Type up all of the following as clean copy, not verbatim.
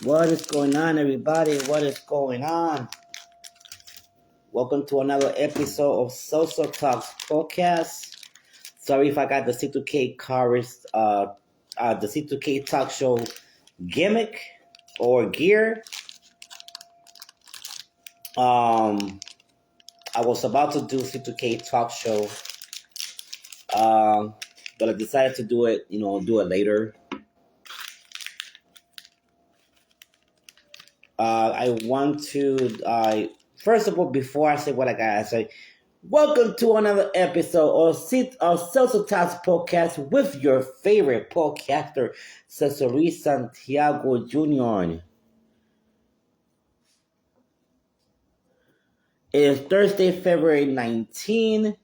What is going on, everybody? What is going on? Welcome to another episode of Celso Talks podcast. Sorry if I got the C2K chorus, the C2K talk show gimmick or gear. I was about to do C2K talk show, but I decided to do it later. I want to, first of all, before I say what I gotta say, welcome to another episode of Celso Talks podcast with your favorite podcaster, Cesar Santiago Jr. It is Thursday, February 19,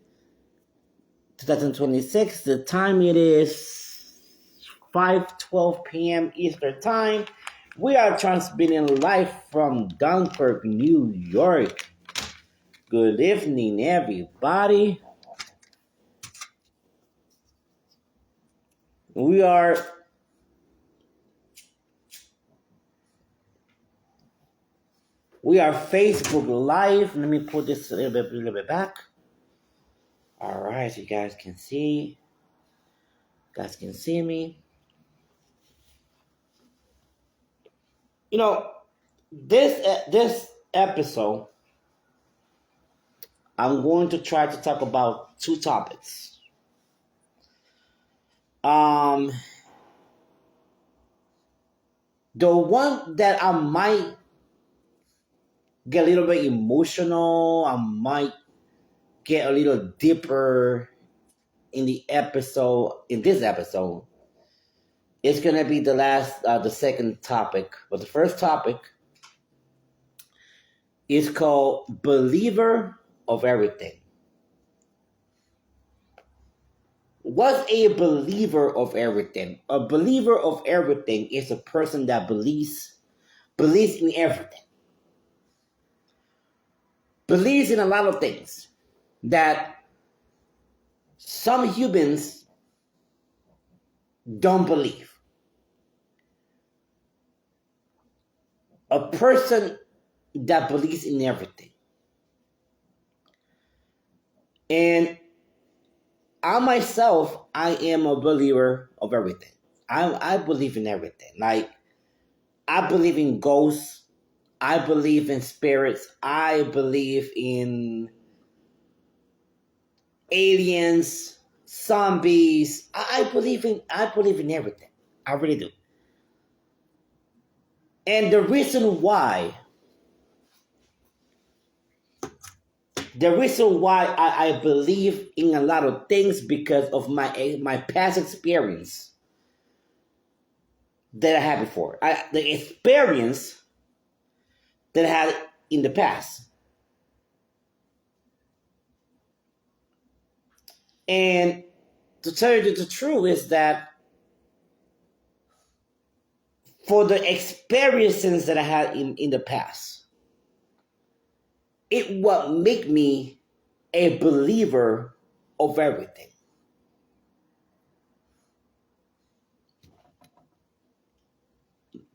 2026. The time it is 5:12 p.m. Eastern Time. We are transmitting live from Dunkirk, New York. Good evening, everybody. We are Facebook Live. Let me put this a little bit back. All right, so you guys can see. You guys can see me. You know, this episode, I'm going to try to talk about two topics. The one that I might get a little bit emotional, I might get a little deeper in this episode, it's gonna be the second topic. But the first topic is called Believer of Everything. What's a believer of everything? A believer of everything is a person that believes in everything. Believes in a lot of things that some humans don't believe. A person that believes in everything. And I myself, I am a believer of everything. I believe in everything. Like, I believe in ghosts. I believe in spirits. I believe in aliens, zombies. I believe in everything. I really do. And the reason why I believe in a lot of things because of my past experience that I had before. The experience that I had in the past. And to tell you the truth is that for the experiences that I had in the past, it would make me a believer of everything.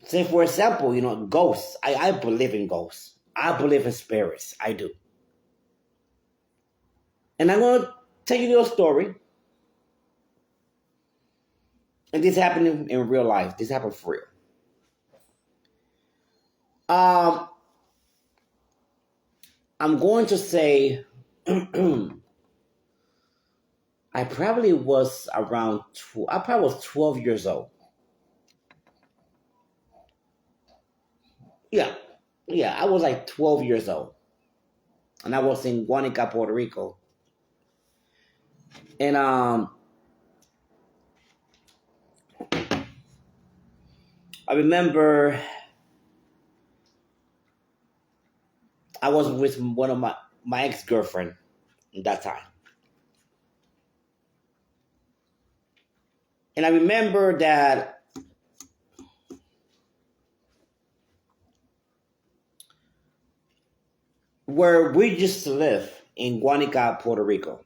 Say, for example, ghosts. I believe in ghosts. I believe in spirits. I do. And I'm going to tell you a little story. And this happened in real life. This happened for real. I'm going to say I probably was around 12 years old. Yeah, I was like 12 years old. And I was in Guanica, Puerto Rico. And I remember I was with one of my ex-girlfriend at that time. And I remember that where we used to live in Guanica, Puerto Rico,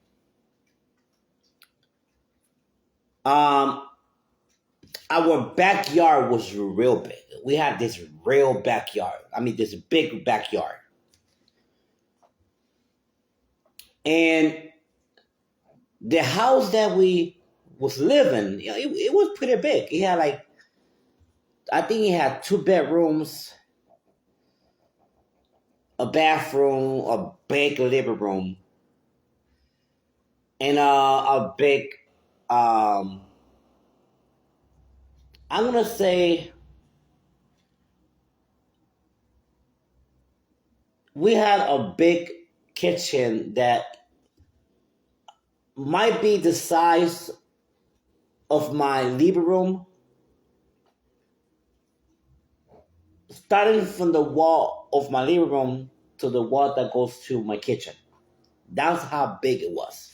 our backyard was real big. we had this real backyard. I mean, this big backyard. And the house that we was living, it was pretty big. It had like, I think it had 2 bedrooms, a bathroom, a big living room, and a big, um, I'm gonna say we had a big kitchen that might be the size of my living room, starting from the wall of my living room to the wall that goes to my kitchen. That's how big it was.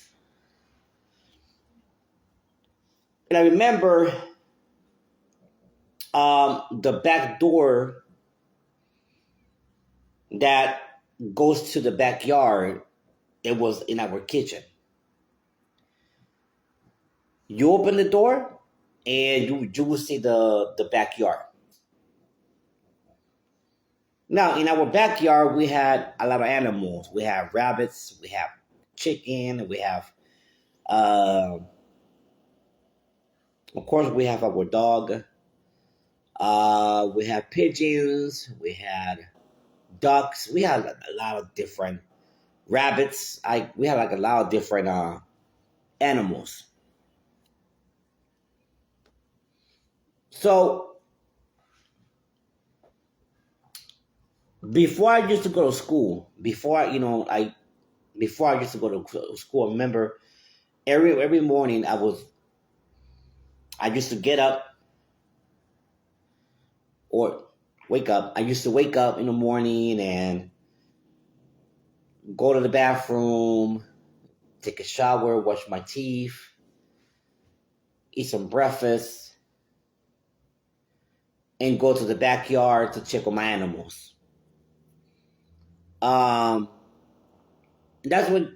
And I remember the back door that goes to the backyard. It was in our kitchen. You open the door, and you will see the backyard. Now, in our backyard, we had a lot of animals. We have rabbits, we have chicken, we have, uh, of course, we have our dog. We have pigeons. We had ducks. We had a lot of different rabbits. We had like a lot of different animals. So before I used to go to school, before I used to go to school, I remember every morning I used to get up or wake up. I used to wake up in the morning and go to the bathroom, take a shower, wash my teeth, eat some breakfast, and go to the backyard to check on my animals. Um, that's what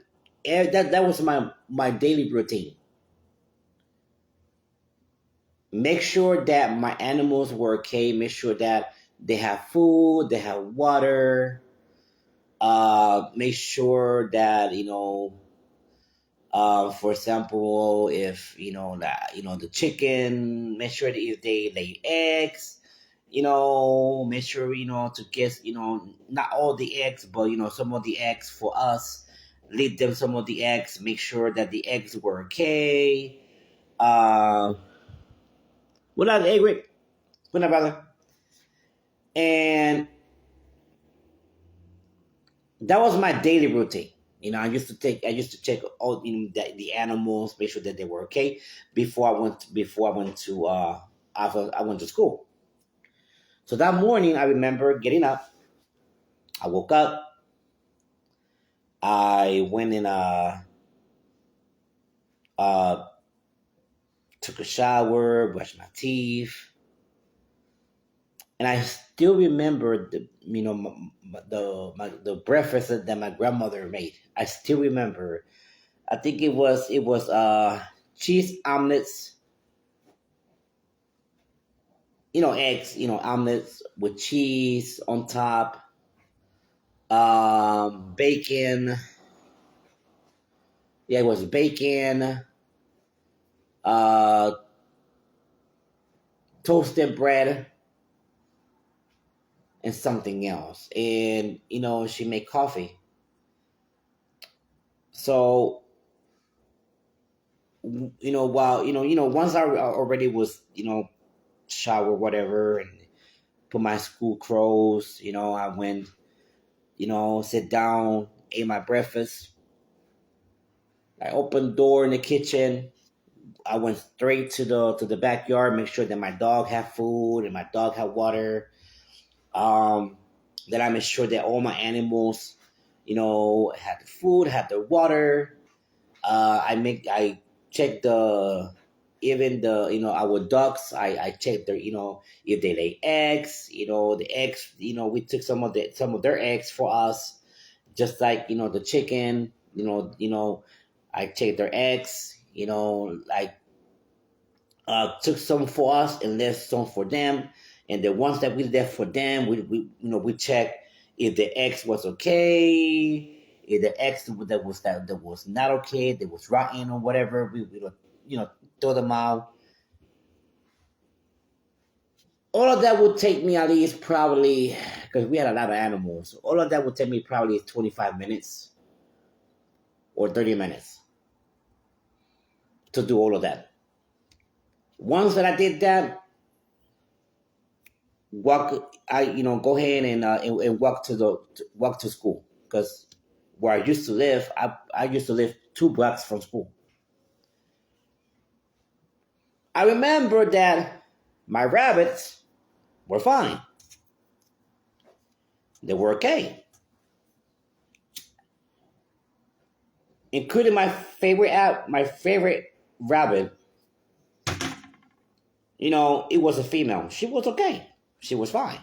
that was my daily routine. Make sure that my animals were okay. Make sure that they have food, they have water. Make sure that for example, if that the chicken, make sure that if they lay eggs, make sure to get not all the eggs, but some of the eggs for us. Leave them some of the eggs. Make sure that the eggs were okay. Uh, what are the egg, Rick? What up, brother? And that was my daily routine. I used to check all the animals, make sure that they were okay before I went to after I went to school. So that morning, I remember getting up. I woke up. I went and uh, took a shower, brushed my teeth, and I still remember the breakfast that my grandmother made. I still remember. I think it was cheese omelets, eggs, omelets with cheese on top, bacon. Yeah, it was bacon, uh, toasted bread, and something else. And she made coffee. So while once I already was shower whatever and put my school clothes, I went sit down, ate my breakfast. I opened the door in the kitchen. I went straight to the backyard, make sure that my dog had food and my dog had water. Um, then I made sure that all my animals, had the food, had the water. I check even our ducks. I check their if they lay eggs. The eggs. We took some of their eggs for us, just like the chicken. I check their eggs. Like took some for us and left some for them, And the ones that we left for them, we check if the eggs was okay, if the eggs that was not okay, that was rotten or whatever, we throw them out. All of that would take me at least probably, because we had a lot of animals. All of that would take me probably 25 minutes or 30 minutes to do all of that. Once that I did that, go ahead and walk to school, because where I used to live, I used to live 2 blocks from school. I remember that my rabbits were fine. They were okay, including my favorite rabbit. It was a female. She was okay. She was fine.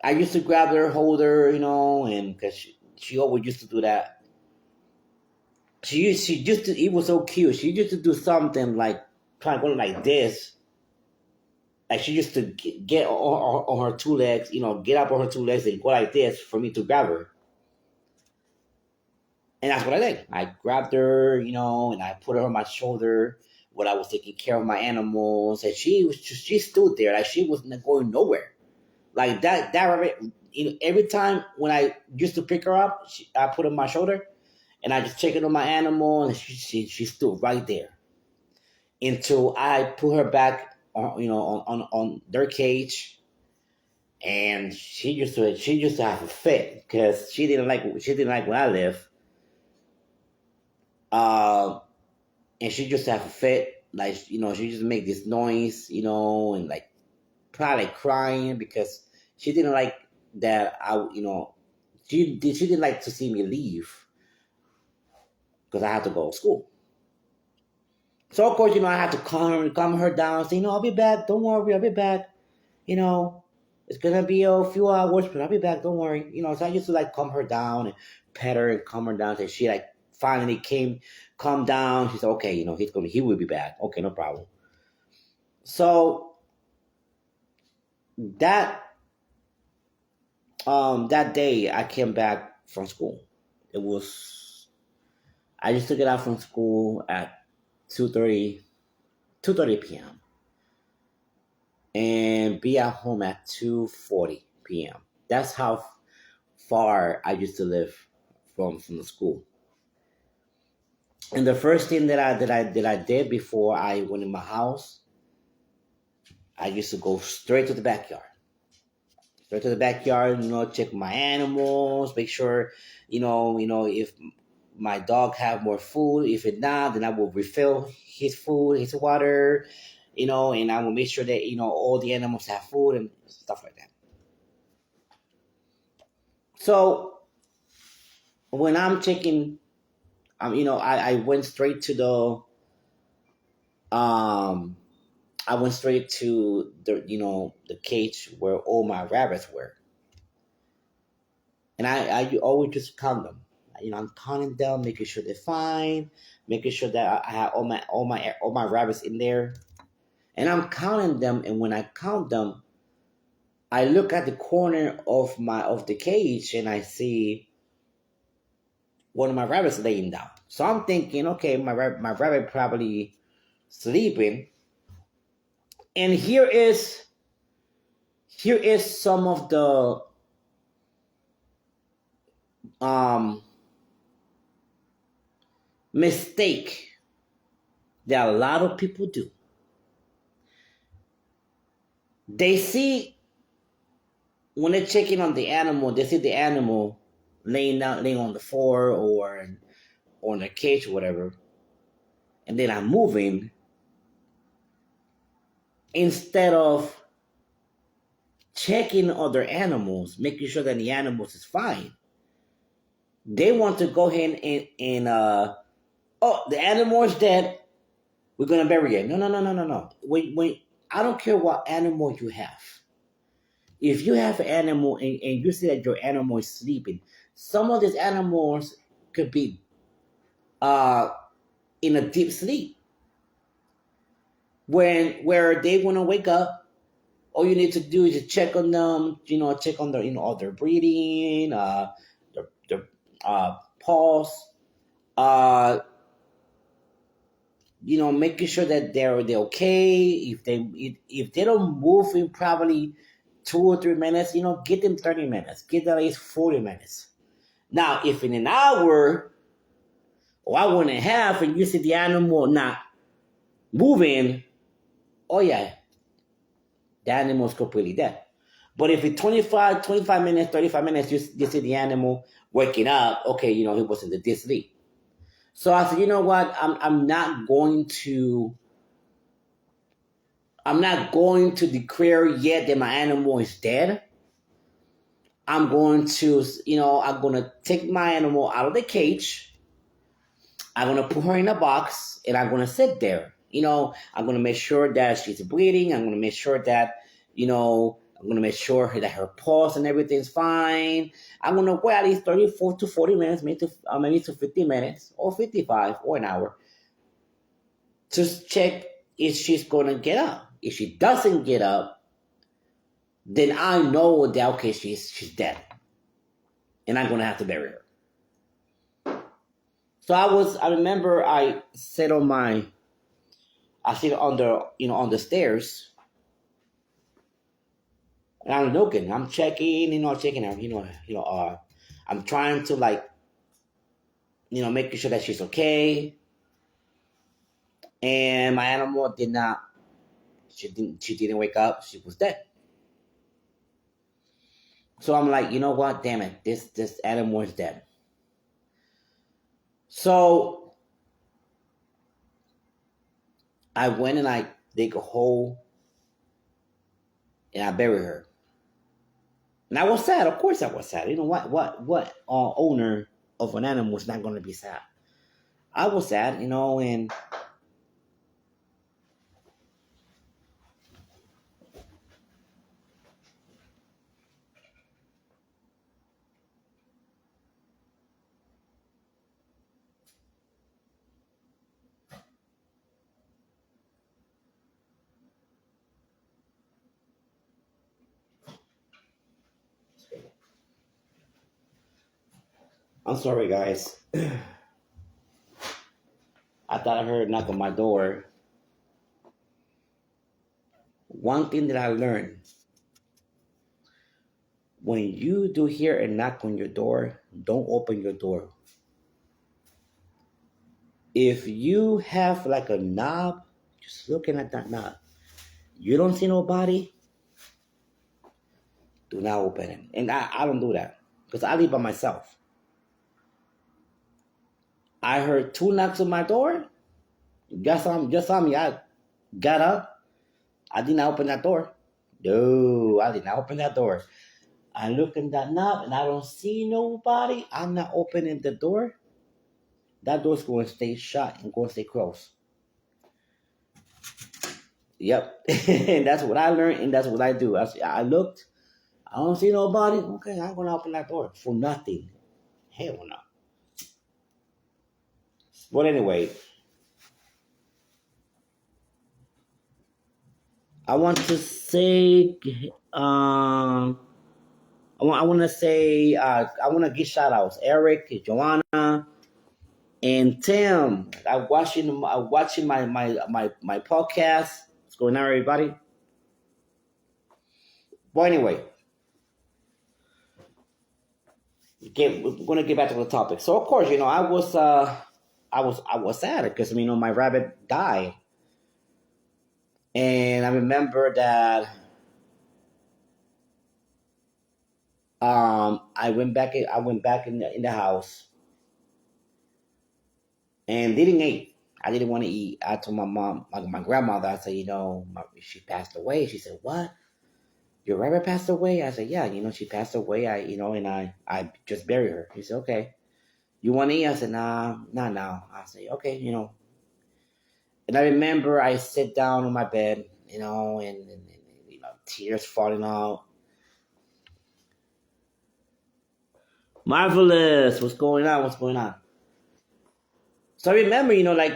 I used to grab her, hold her, and because she always used to do that. She used to. It was so cute. She used to do something like trying to go like this. Like she used to get on her 2 legs, get up on her 2 legs and go like this for me to grab her. And that's what I did. I grabbed her, and I put her on my shoulder when I was taking care of my animals, and she stood there like she was not going nowhere. Like that rabbit, every time when I used to pick her up, I put her on my shoulder, and I just check it on my animal, and she stood right there until I put her back on their cage, and she used to have a fit because she didn't like where I live, uh, and she just have a fit, like she just make this noise, and like probably crying because she didn't like that she didn't like to see me leave because I had to go to school. So of course, I had to calm her down, say, I'll be back. Don't worry, I'll be back. You know, it's gonna be a few hours, but I'll be back. Don't worry. So I used to like calm her down and pet her and calm her down. And she like finally calm down. She said, okay, he will be back. Okay, no problem. So that that day I came back from school. I used to get out from school at 2:30 p.m. and be at home at 2:40 p.m. That's how far I used to live from the school. And the first thing that I did before I went in my house, I used to go straight to the backyard. Straight to the backyard, check my animals, make sure, if my dog have more food. If it not, then I will refill his food, his water, and I will make sure that all the animals have food and stuff like that. So when I'm checking, I went straight to the cage where all my rabbits were, and I always just count them. I'm counting them, making sure they're fine, making sure that I have all my rabbits in there, and I'm counting them. And when I count them, I look at the corner of the cage and I see one of my rabbits laying down. So I'm thinking, okay, my rabbit probably sleeping. And here is some of the mistake that a lot of people do. They see, when they're checking on the animal, they see the animal laying on the floor or in a cage or whatever, and then I'm moving, instead of checking other animals, making sure that the animals is fine. They want to go ahead and the animal is dead. We're gonna bury it. No. When I don't care what animal you have. If you have an animal and you see that your animal is sleeping, some of these animals could be in a deep sleep. where they want to wake up, all you need to do is just check on them, check on their, all their breathing, their pulse, uh, making sure that they're okay. If they don't move in probably 2 or 3 minutes, get them 30 minutes, get them at least 40 minutes. Now, if in an hour or hour and a half, and you see the animal not moving, oh yeah, the animal's completely dead. But if in 25 minutes, 35 minutes, you see the animal waking up, okay, he was in the deep sleep. So I said, you know what? I'm not going to declare yet that my animal is dead. I'm going to take my animal out of the cage. I'm going to put her in a box and I'm going to sit there. I'm going to make sure that she's bleeding. I'm going to make sure that, I'm going to make sure that her pulse and everything's fine. I'm going to wait at least 34 to 40 minutes, maybe to 50 minutes or 55 or an hour. Just check if she's going to get up. If she doesn't get up, then I know that, okay, she's dead. And I'm going to have to bury her. So I remember I sit on on the stairs. And I'm looking, I'm checking, checking her, I'm trying to making sure that she's okay. And my animal she didn't wake up. She was dead. So I'm like, you know what? Damn it. This animal is dead. So I went and I dig a hole and I buried her. And I was sad. Of course I was sad. What owner of an animal is not going to be sad? I was sad, and I'm sorry, guys. I thought I heard a knock on my door. One thing that I learned, when you do hear a knock on your door, don't open your door. If you have like a knob, just looking at that knob, you don't see nobody, do not open it. And I don't do that because I live by myself. I heard 2 knocks on my door. Just saw me. I got up. I did not open that door. No, I did not open that door. I look in that knob and I don't see nobody. I'm not opening the door. That door's going to stay shut and going to stay closed. Yep. And that's what I learned and that's what I do. I looked. I don't see nobody. Okay, I'm going to open that door for nothing. Hell no. But anyway, I want to say, I want to say, I want to give shout outs. Eric, Joanna, and Tim. I'm watching my podcast. What's going on, everybody? Well, anyway, we're gonna get back to the topic. So, of course, I was sad because my rabbit died, and I remember that I went back in the house and didn't eat. I didn't want to eat. I told my mom, my grandmother, I said, she passed away. She said, what? Your rabbit passed away? I said, yeah, she passed away. And I just buried her. He said, okay. You want to eat? I said, nah, not now. I said, okay, And I remember I sit down on my bed, and tears falling out. Marvelous. What's going on? So So I remember,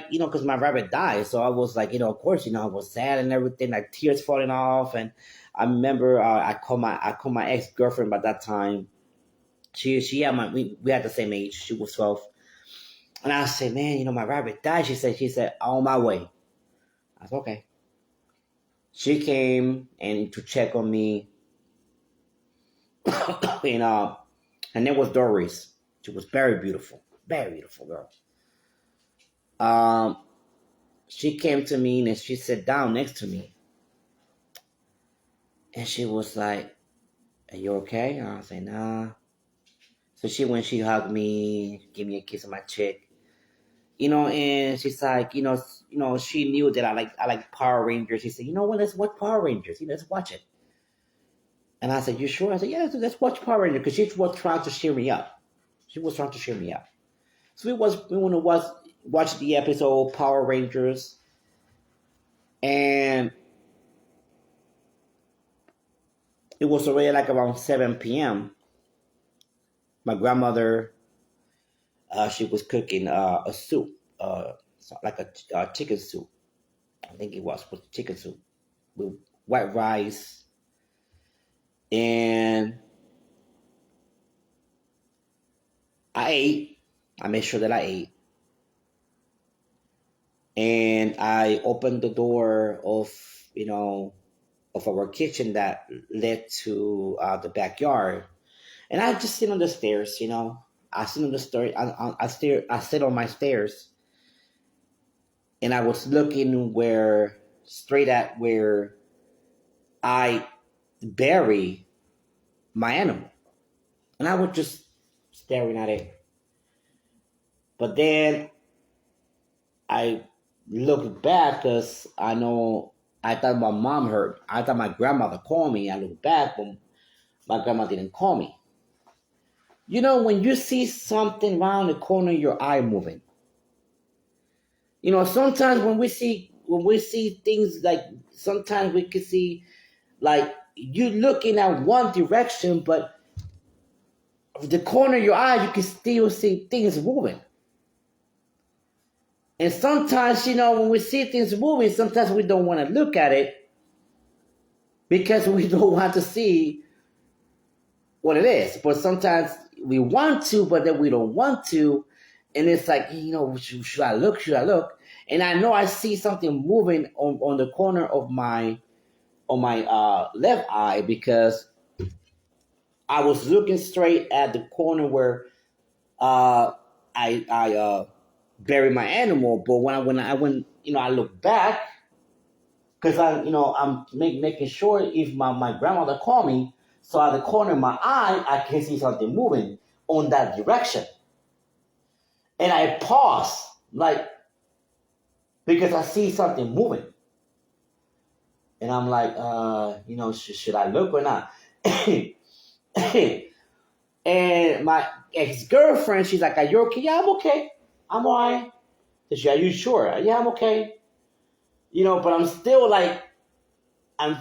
because my rabbit died. So I was like, of course, I was sad and everything, like tears falling off. And I remember I called my ex-girlfriend by that time. She had we had the same age. She was 12. And I said, man, my rabbit died. She said, on my way. I said, okay. She came and to check on me. And her name was Doris. She was very beautiful girl. Um, she came to me and she sat down next to me. And she was like, are you okay? And I was like, nah. So she hugged me, gave me a kiss on my cheek. And she's like, she knew that I like Power Rangers. She said, you know what, let's watch Power Rangers. Let's watch it. And I said, you sure? I said, yeah, let's watch Power Rangers, because she was trying to cheer me up. So we want to watch the episode Power Rangers, and it was already like around 7 p.m. My grandmother, she was cooking a soup, like a chicken soup. I think it was chicken soup with white rice, and I ate. I made sure that I ate. And I opened the door of our kitchen that led to the backyard. And I just sit on the stairs, I sit on the stairs. I sit on my stairs, and I was looking straight at where I bury my animal, and I was just staring at it. But then I looked back, because I thought my mom heard. I thought my grandmother called me. I looked back, but my grandma didn't call me. When you see something around the corner of your eye moving, sometimes when we see things, like sometimes we can see, like, you looking at one direction, but the corner of your eye, you can still see things moving. And sometimes, when we see things moving, sometimes we don't want to look at it, because we don't want to see what it is. But sometimes we want to, but then we don't want to. And it's like, should I look? Should I look? And I know I see something moving on the corner of my left eye, because I was looking straight at the corner where I buried my animal. But when I look back, because I'm making sure if my grandmother called me, so at the corner of my eye, I can see something moving on that direction. And I pause, like, because I see something moving. And I'm like, should I look or not? And my ex-girlfriend, she's like, are you okay? Yeah, I'm okay. I'm all right. She said, are you sure? Yeah, I'm okay. But I'm still like, I'm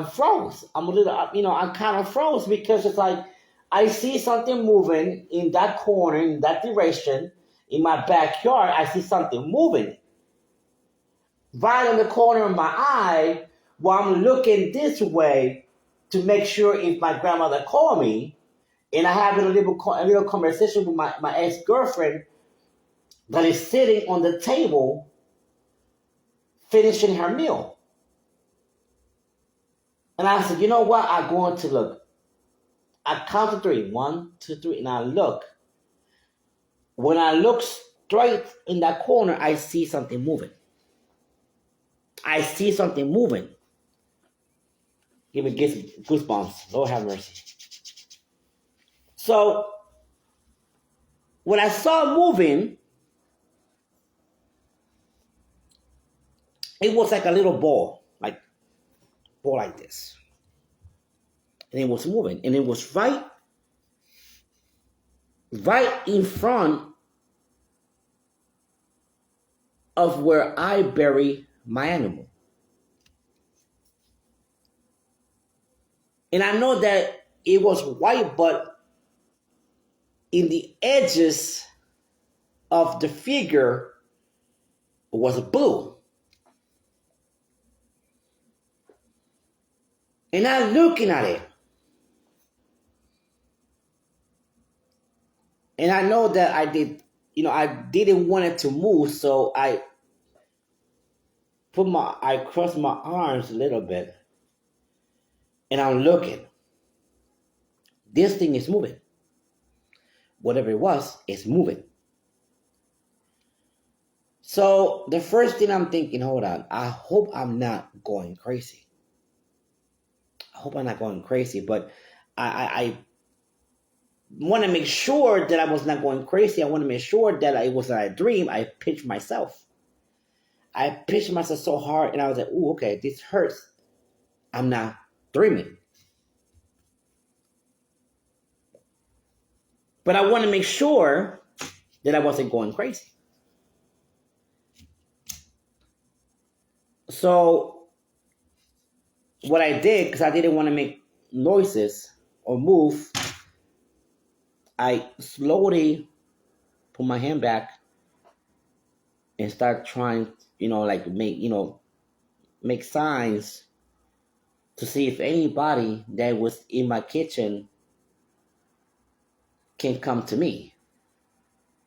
froze. I'm a little, I'm kind of froze, because it's like, I see something moving in that corner, in that direction, in my backyard. I see something moving right on the corner of my eye, while I'm looking this way to make sure if my grandmother called me. And I have a little conversation with my ex-girlfriend that is sitting on the table finishing her meal. And I said, you know what? I'm going to look. I count to 3. 1, 2, 3. And I look. When I look straight in that corner, I see something moving. Give me goosebumps. Lord have mercy. So, when I saw moving, it was like a little ball like this. And it was moving. And it was right in front of where I bury my animal. And I know that it was white, but in the edges of the figure, was a boo. And I'm looking at it. And I know that I didn't want it to move, so I crossed my arms a little bit, and I'm looking. This thing is moving. Whatever it was, it's moving. So the first thing I'm thinking, hold on, I hope I'm not going crazy. But I want to make sure that I was not going crazy. I want to make sure that it was not a dream. I pinched myself so hard, and I was like, "Ooh, okay, this hurts. I'm not dreaming." But I want to make sure that I wasn't going crazy. So what I did, because I didn't want to make noises or move, I slowly put my hand back and start trying, make signs to see if anybody that was in my kitchen can come to me.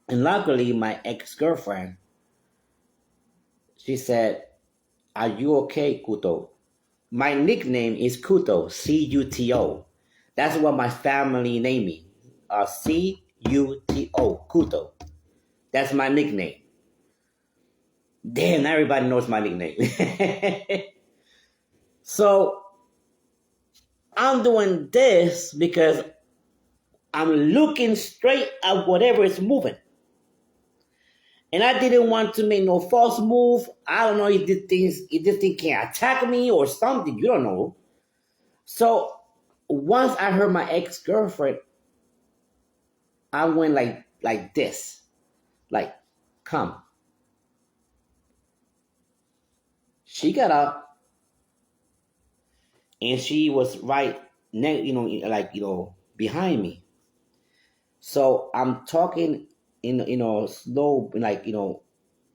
And luckily, my ex-girlfriend, she said, "Are you okay, Kuto?" My nickname is Kuto, C-U-T-O. That's what my family named me. C-U-T-O, Kuto. That's my nickname. Damn, everybody knows my nickname. So I'm doing this because I'm looking straight at whatever is moving. And I didn't want to make no false move. I don't know if this thing can attack me or something. You don't know. So once I heard my ex-girlfriend, I went like this. Like, come. She got up and she was right behind me. So I'm talking in slow,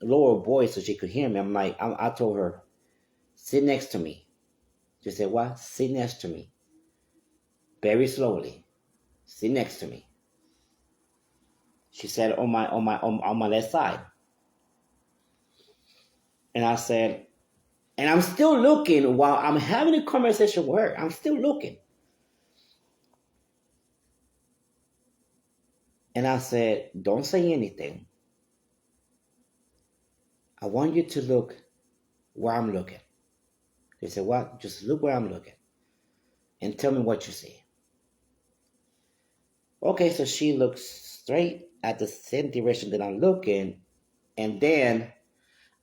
lower voice so she could hear me. I told her, sit next to me. She said, what? Sit next to me. Very slowly. Sit next to me. She said, on my left side. And I said, and I'm still looking while I'm having a conversation with her. I'm still looking. And I said, don't say anything. I want you to look where I'm looking. They said, what? Just look where I'm looking. And tell me what you see. Okay, so she looks straight at the same direction that I'm looking. And then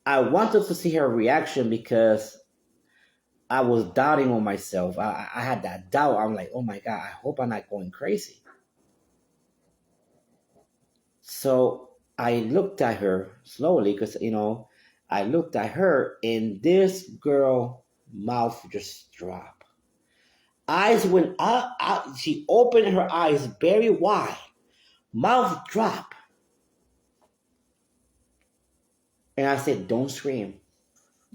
I wanted to see her reaction because I was doubting on myself. I had that doubt. I'm like, oh my God, I hope I'm not going crazy. So I looked at her slowly because, I looked at her and this girl mouth just dropped. Eyes went up. She opened her eyes very wide. Mouth dropped. And I said, don't scream.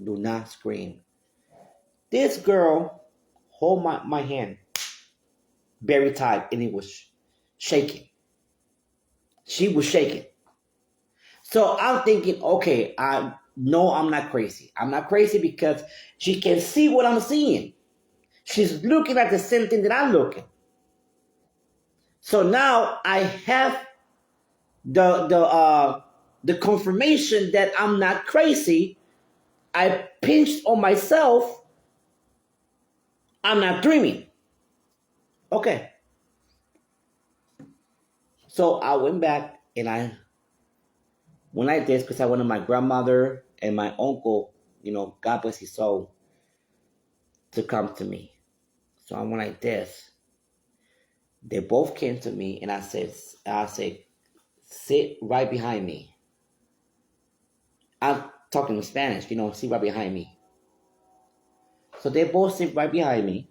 Do not scream. This girl hold my hand very tight and it was shaking. She was shaking. So I'm thinking, okay, I know I'm not crazy. I'm not crazy because she can see what I'm seeing. She's looking at the same thing that I'm looking. So now I have the confirmation that I'm not crazy. I pinched on myself. I'm not dreaming. Okay. So I went back and I went like this because I wanted my grandmother and my uncle, God bless his soul, to come to me. So I went like this. They both came to me and I said, sit right behind me. I'm talking in Spanish, sit right behind me. So they both sit right behind me.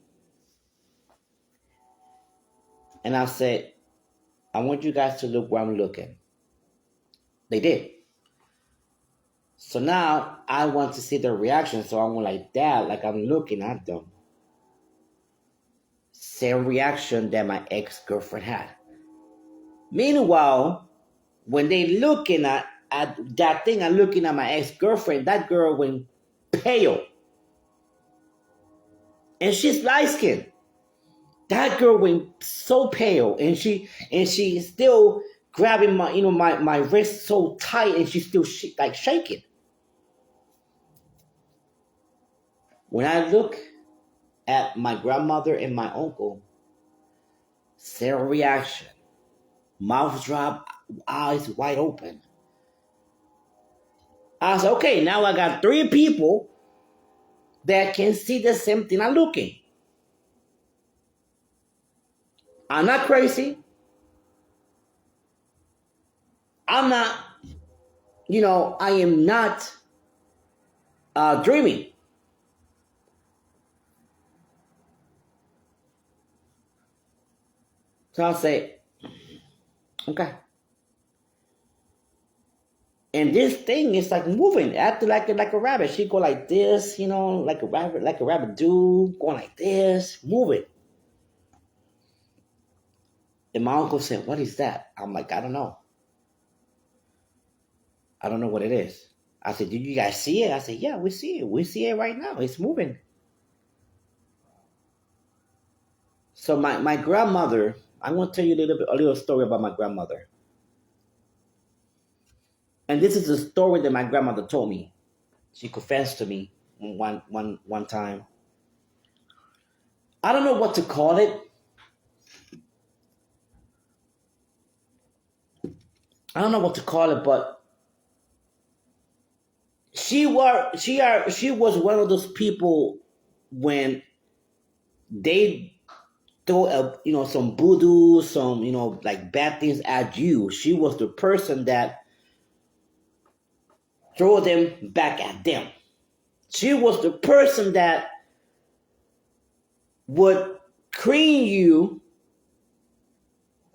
And I said, I want you guys to look where I'm looking. They did. So now I want to see their reaction. So I'm like that, like I'm looking at them. Same reaction that my ex-girlfriend had. Meanwhile, when they looking at that thing and looking at my ex-girlfriend, that girl went pale. And she's light skinned. That girl went so pale, and she still grabbing my wrist so tight, and she's still like shaking. When I look at my grandmother and my uncle, same reaction. Mouth drop, eyes wide open. I said, okay, now I got 3 people that can see the same thing I'm looking. I'm not crazy. I'm not, I am not dreaming. So I'll say, okay. And this thing is like moving, acting like a rabbit. She go like this, like a rabbit do, going like this, moving. And my uncle said, what is that? I'm like, I don't know. I don't know what it is. I said, did you guys see it? I said, yeah, we see it. We see it right now. It's moving. So my grandmother, I'm going to tell you a little story about my grandmother. And this is a story that my grandmother told me. She confessed to me one time. I don't know what to call it. I don't know what to call it, but she was one of those people when they throw some voodoo, some like bad things at you. She was the person that throw them back at them. She was the person that would clean you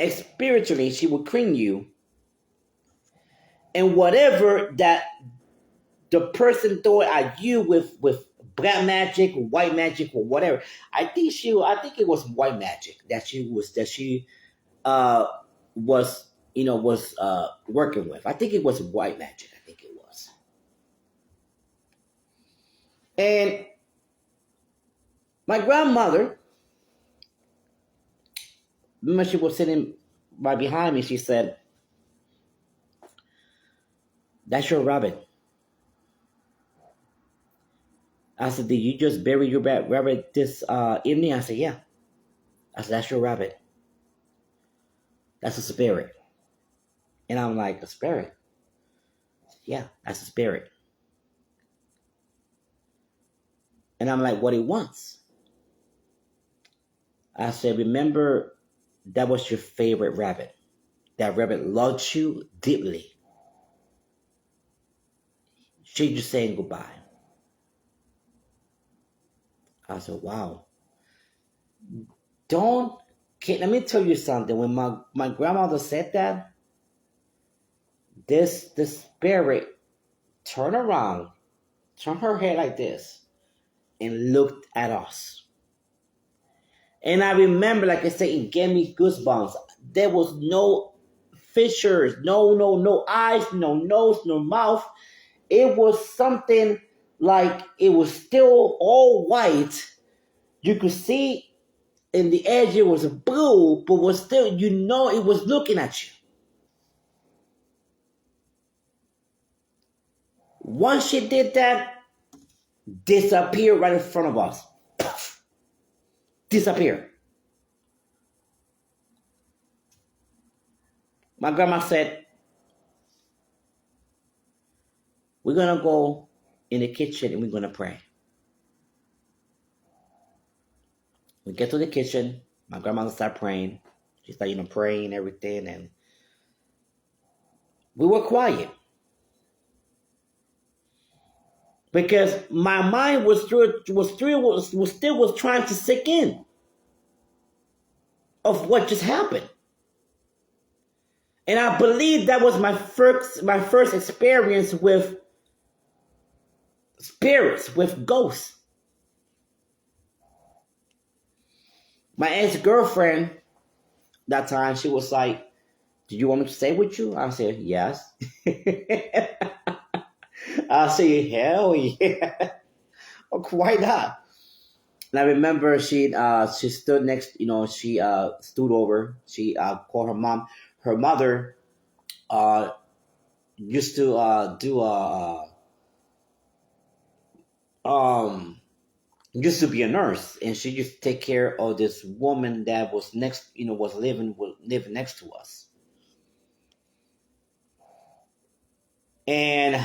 spiritually. She would clean you, and whatever that the person throw at you with black magic, white magic, or whatever. I think it was white magic that she was working with. I think it was white magic. I think it was. And my grandmother, remember, she was sitting right behind me. She said, "That's your rabbit." I said, "Did you just bury your rabbit this evening?" I said, "Yeah." I said, "That's your rabbit. That's a spirit." And I'm like, "A spirit?" "Yeah, that's a spirit." And I'm like, "What it wants?" I said, "Remember, that was your favorite rabbit. That rabbit loved you deeply. She's just saying goodbye." I said, "Wow. Let me tell you something. When my grandmother said that, the spirit turned around, turned her head like this, and looked at us. And I remember, like I said, it gave me goosebumps. There was no fissures, no eyes, no nose, no mouth. It was something like it was still all white. You could see in the edge it was blue, but was still, it was looking at you. Once she did that, disappeared right in front of us. Disappeared. My grandma said, we're going to go in the kitchen and we're going to pray. We get to the kitchen. My grandmother started praying. She started, praying and everything. And we were quiet. Because my mind was still trying to sink in of what just happened. And I believe that was my first experience with spirits, with ghosts. My ex-girlfriend, that time, she was like, "Do you want me to stay with you?" I said, "Yes." I said, "Hell yeah." Why not? And I remember she stood next, she stood over. She called her mom. Her mother uh, used to do used to be a nurse, and she used to take care of this woman that was next, was living next to us. And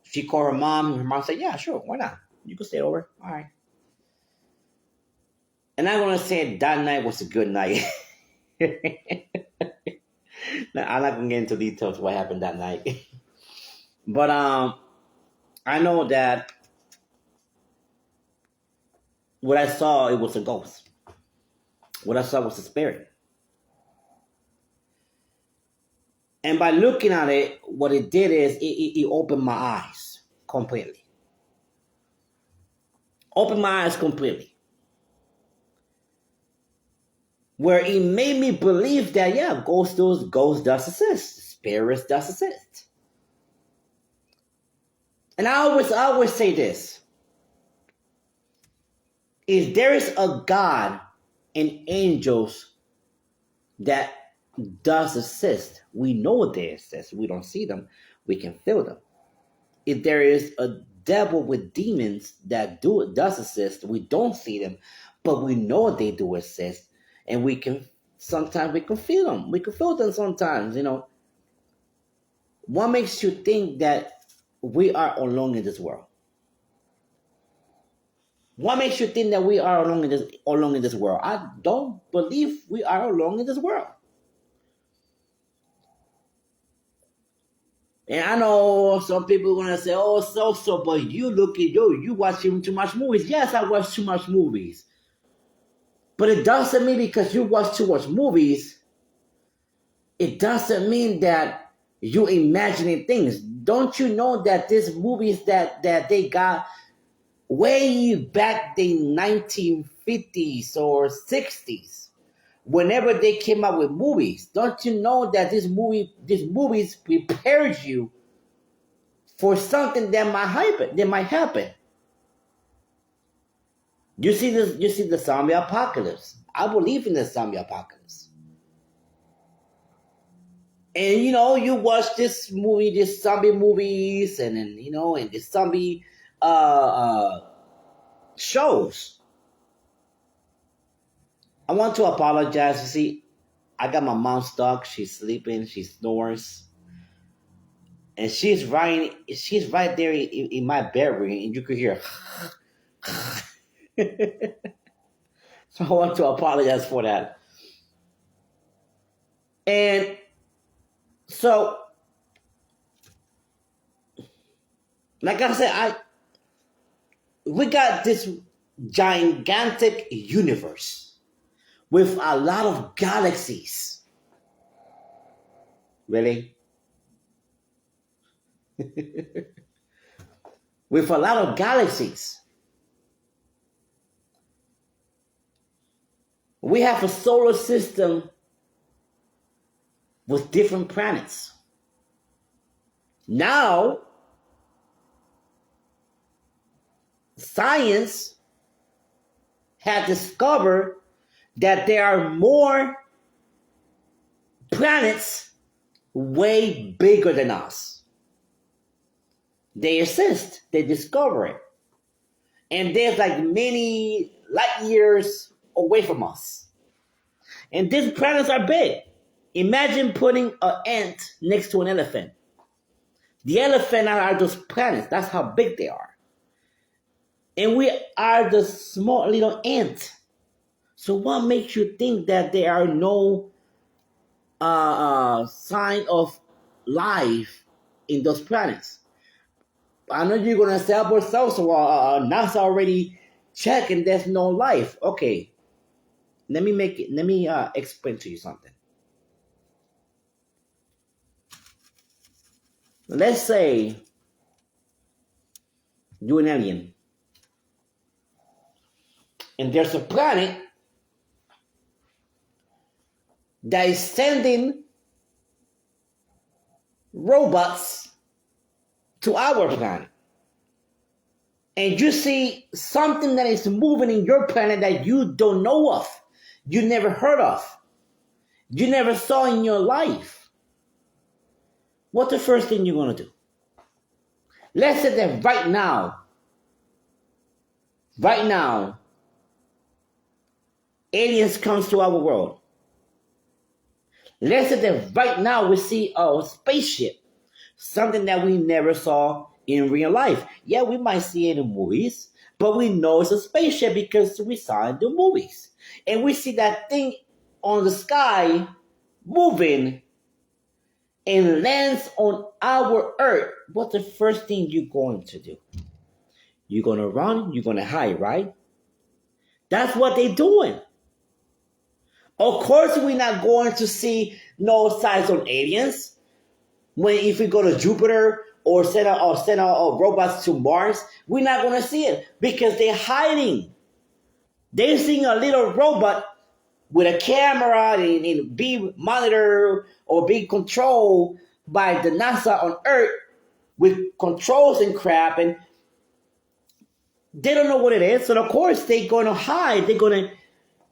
she called her mom, and her mom said, "Yeah, sure, why not? You can stay over. All right." And I want to say that night was a good night. Now, I'm not gonna get into details what happened that night, but I know that what I saw, it was a ghost. What I saw was a spirit. And by looking at it, what it did is it opened my eyes completely. Opened my eyes completely. Where it made me believe that, yeah, ghosts does exist. Spirits does exist. And I always say this. If there is a God and angels that does exist, we know they exist. We don't see them. We can feel them. If there is a devil with demons that does exist, we don't see them, but we know they do exist, and sometimes we can feel them. We can feel them sometimes. What makes you think that we are alone in this world? What makes you think that we are alone in this world? I don't believe we are alone in this world. And I know some people are gonna say, "Oh, so, but you watching too much movies." Yes, I watch too much movies. But it doesn't mean because you watch too much movies, it doesn't mean that you imagining things. Don't you know that these movies that they got way back in 1950s or 60s, whenever they came out with movies, don't you know that these movies prepared you for something that might happen? You see the zombie apocalypse. I believe in the zombie apocalypse. And you watch this zombie movies, and then and this zombie shows. I want to apologize. You see, I got my mom's dog. She's sleeping. She snores, and she's right there in my bedroom, and you could hear. So I want to apologize for that. And so, like I said, we got this gigantic universe with a lot of galaxies. Really? With a lot of galaxies. We have a solar system with different planets. Now, science has discovered that there are more planets way bigger than us. They exist. They discover it. And there's like many light years away from us. And these planets are big. Imagine putting an ant next to an elephant. The elephant are those planets. That's how big they are. And we are the small little ant. So what makes you think that there are no sign of life in those planets? I know you're gonna say, "But so NASA already checked and there's no life." Okay, let me explain to you something. Let's say You're an alien. And there's a planet that is sending robots to our planet. And you see something that is moving in your planet that you don't know of, you never heard of, you never saw in your life. What's the first thing you're going to do? Let's say that right now, aliens comes to our world. Let's say that right now we see a spaceship, something that we never saw in real life. Yeah, we might see it in movies, but we know it's a spaceship because we saw it in the movies. And we see that thing on the sky moving and lands on our earth. What's the first thing you're going to do? You're going to run, you're going to hide, right? That's what they're doing. Of course, we're not going to see no signs of aliens. If we go to Jupiter or send our robots to Mars, we're not going to see it because they're hiding. They're seeing a little robot with a camera and being monitored or being controlled by the NASA on Earth with controls and crap, and they don't know what it is. So of course they're going to hide. They're going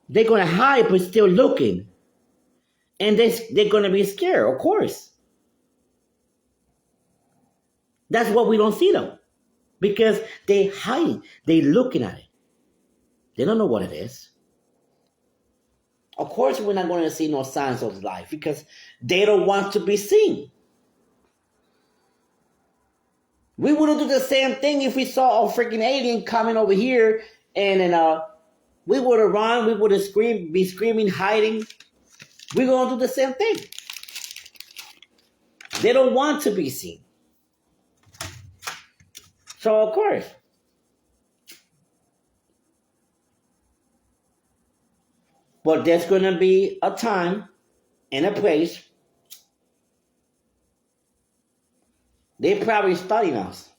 to hide, but still looking, and they're going to be scared. Of course, that's why we don't see them, because they hide. They looking at it. They don't know what it is. Of course, we're not going to see no signs of life because they don't want to be seen. We wouldn't do the same thing if we saw a freaking alien coming over here, and then we would have run. We would have be screaming, hiding. We're going to do the same thing. They don't want to be seen. So of course. But there's going to be a time and a place. They probably studying us.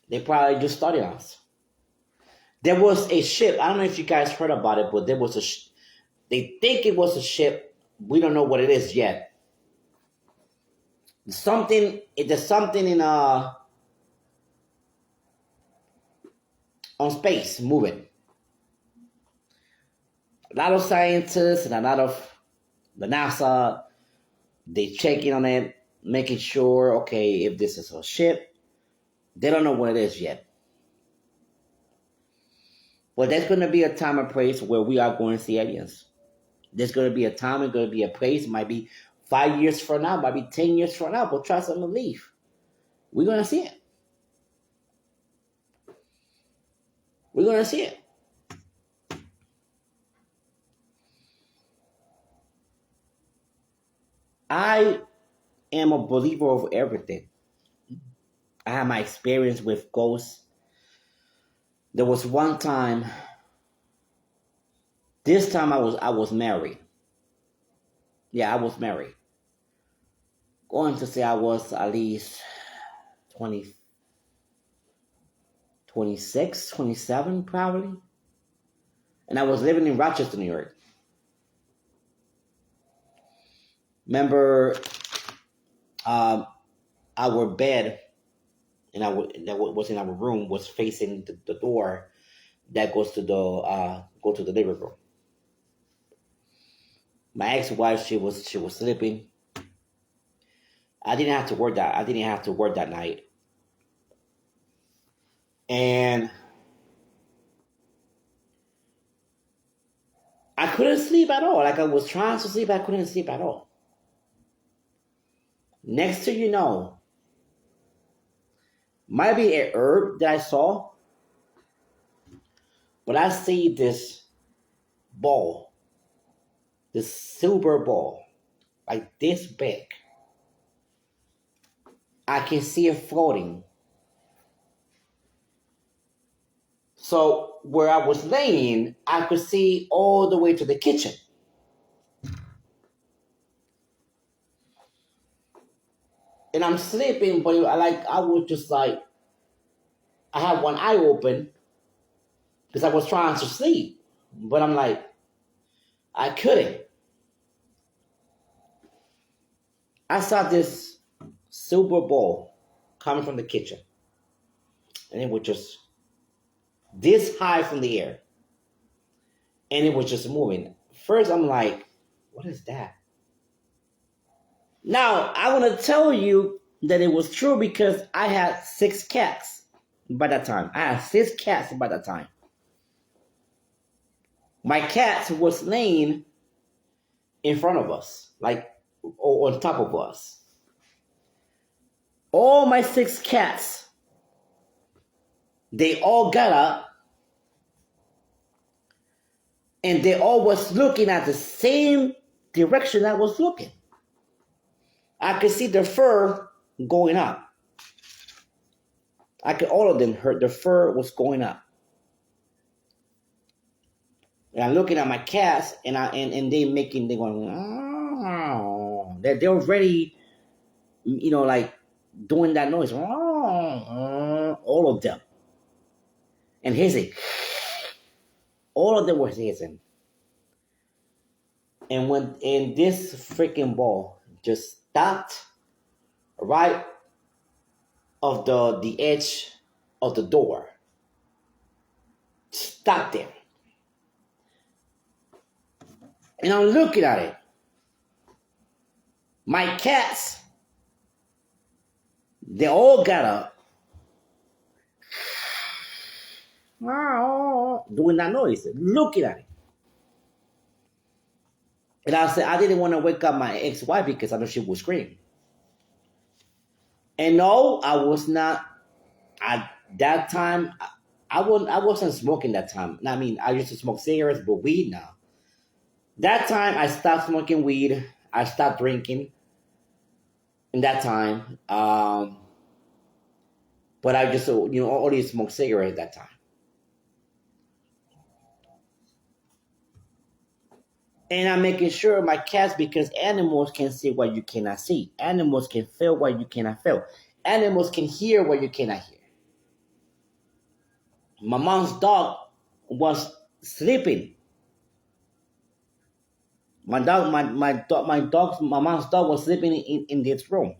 They probably just studying us. There was a ship. I don't know if you guys heard about it, but there was they think it was a ship. We don't know what it is yet. There's something in on space moving. A lot of scientists and a lot of the NASA, they checking on it, making sure, okay, if this is a ship, they don't know what it is yet. But there's going to be a time and place where we are going to see aliens. There's going to be a time and going to be a place, might be 5 years from now, might be 10 years from now, but trust and believe. We're going to see it. We're going to see it. I am a believer of everything. I have my experience with ghosts. There was one time. This time I was married. Yeah, I was married. Going to say I was at least 20, 26, 27 probably. And I was living in Rochester, New York. Remember, our bed that was in our room was facing the door that goes to the living room. My ex-wife, she was sleeping. I didn't have to work that night, and I couldn't sleep at all. Like I was trying to sleep, I couldn't sleep at all. Next thing you know, might be a herb that I saw, but I see this ball, this silver ball, like this big. I can see it floating. So where I was laying, I could see all the way to the kitchen. And I'm sleeping, but I was just like I had one eye open because I was trying to sleep. But I'm like, I couldn't. I saw this silver ball coming from the kitchen. And it was just this high from the air. And it was just moving. First, I'm like, what is that? Now, I want to tell you that it was true because I had 6 cats by that time. I had 6 cats by that time. My cats was laying in front of us, like on top of us. All my 6 cats, they all got up and they all was looking at the same direction I was looking. I could see their fur going up. All of them heard their fur was going up. And I'm looking at my cats and they're going, oh. They're already, like doing that noise. All of them. And hissing. All of them were hissing. And this freaking ball just stopped right of the edge of the door. Stopped there. And I'm looking at it. My cats, they all got up. Doing that noise, looking at it. And I said, I didn't want to wake up my ex-wife because I know she would scream. And no, I was not, at that time, I wasn't smoking that time. I mean, I used to smoke cigarettes, but weed now. That time, I stopped smoking weed. I stopped drinking. In that time. But I just, only smoked cigarettes at that time. And I'm making sure my cats, because animals can see what you cannot see. Animals can feel what you cannot feel. Animals can hear what you cannot hear. My mom's dog was sleeping. My mom's dog was sleeping in this room.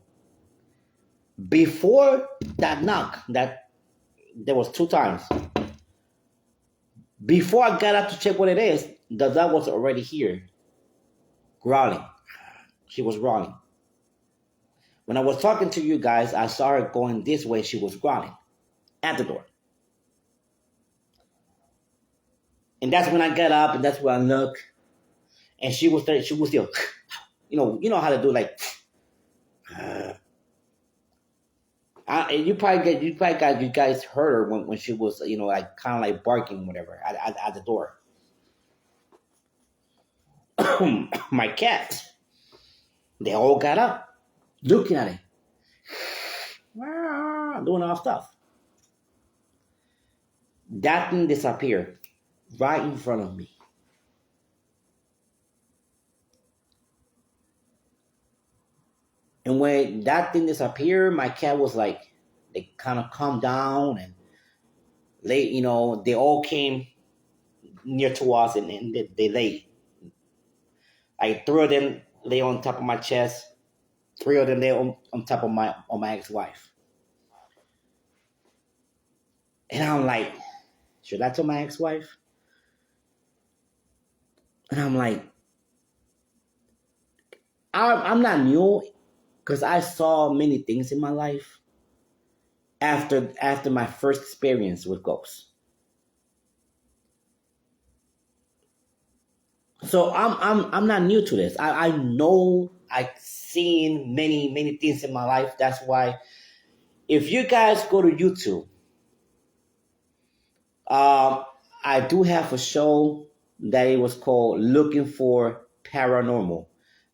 Before that knock, that there was 2 times. Before I got up to check what it is, the dog was already here, growling. She was growling. When I was talking to you guys, I saw her going this way. She was growling at the door. And that's when I got up, and that's when I looked, and she was there. She was still, you know how to do like. You guys heard her when she was, like kind of like barking, whatever, at the door. My cats, they all got up, looking at it, doing all stuff. That thing disappeared right in front of me. And when that thing disappeared, my cat was like, they kind of calmed down and they all came near to us and they lay. Like 3 of them lay on top of my chest. 3 of them lay on top of my ex-wife. And I'm like, should I tell my ex-wife? And I'm like, I'm not new because I saw many things in my life after my first experience with ghosts. So I'm not new to this. I know I've seen many things in my life. That's why if you guys go to YouTube, I do have a show that it was called Looking for Paranormal.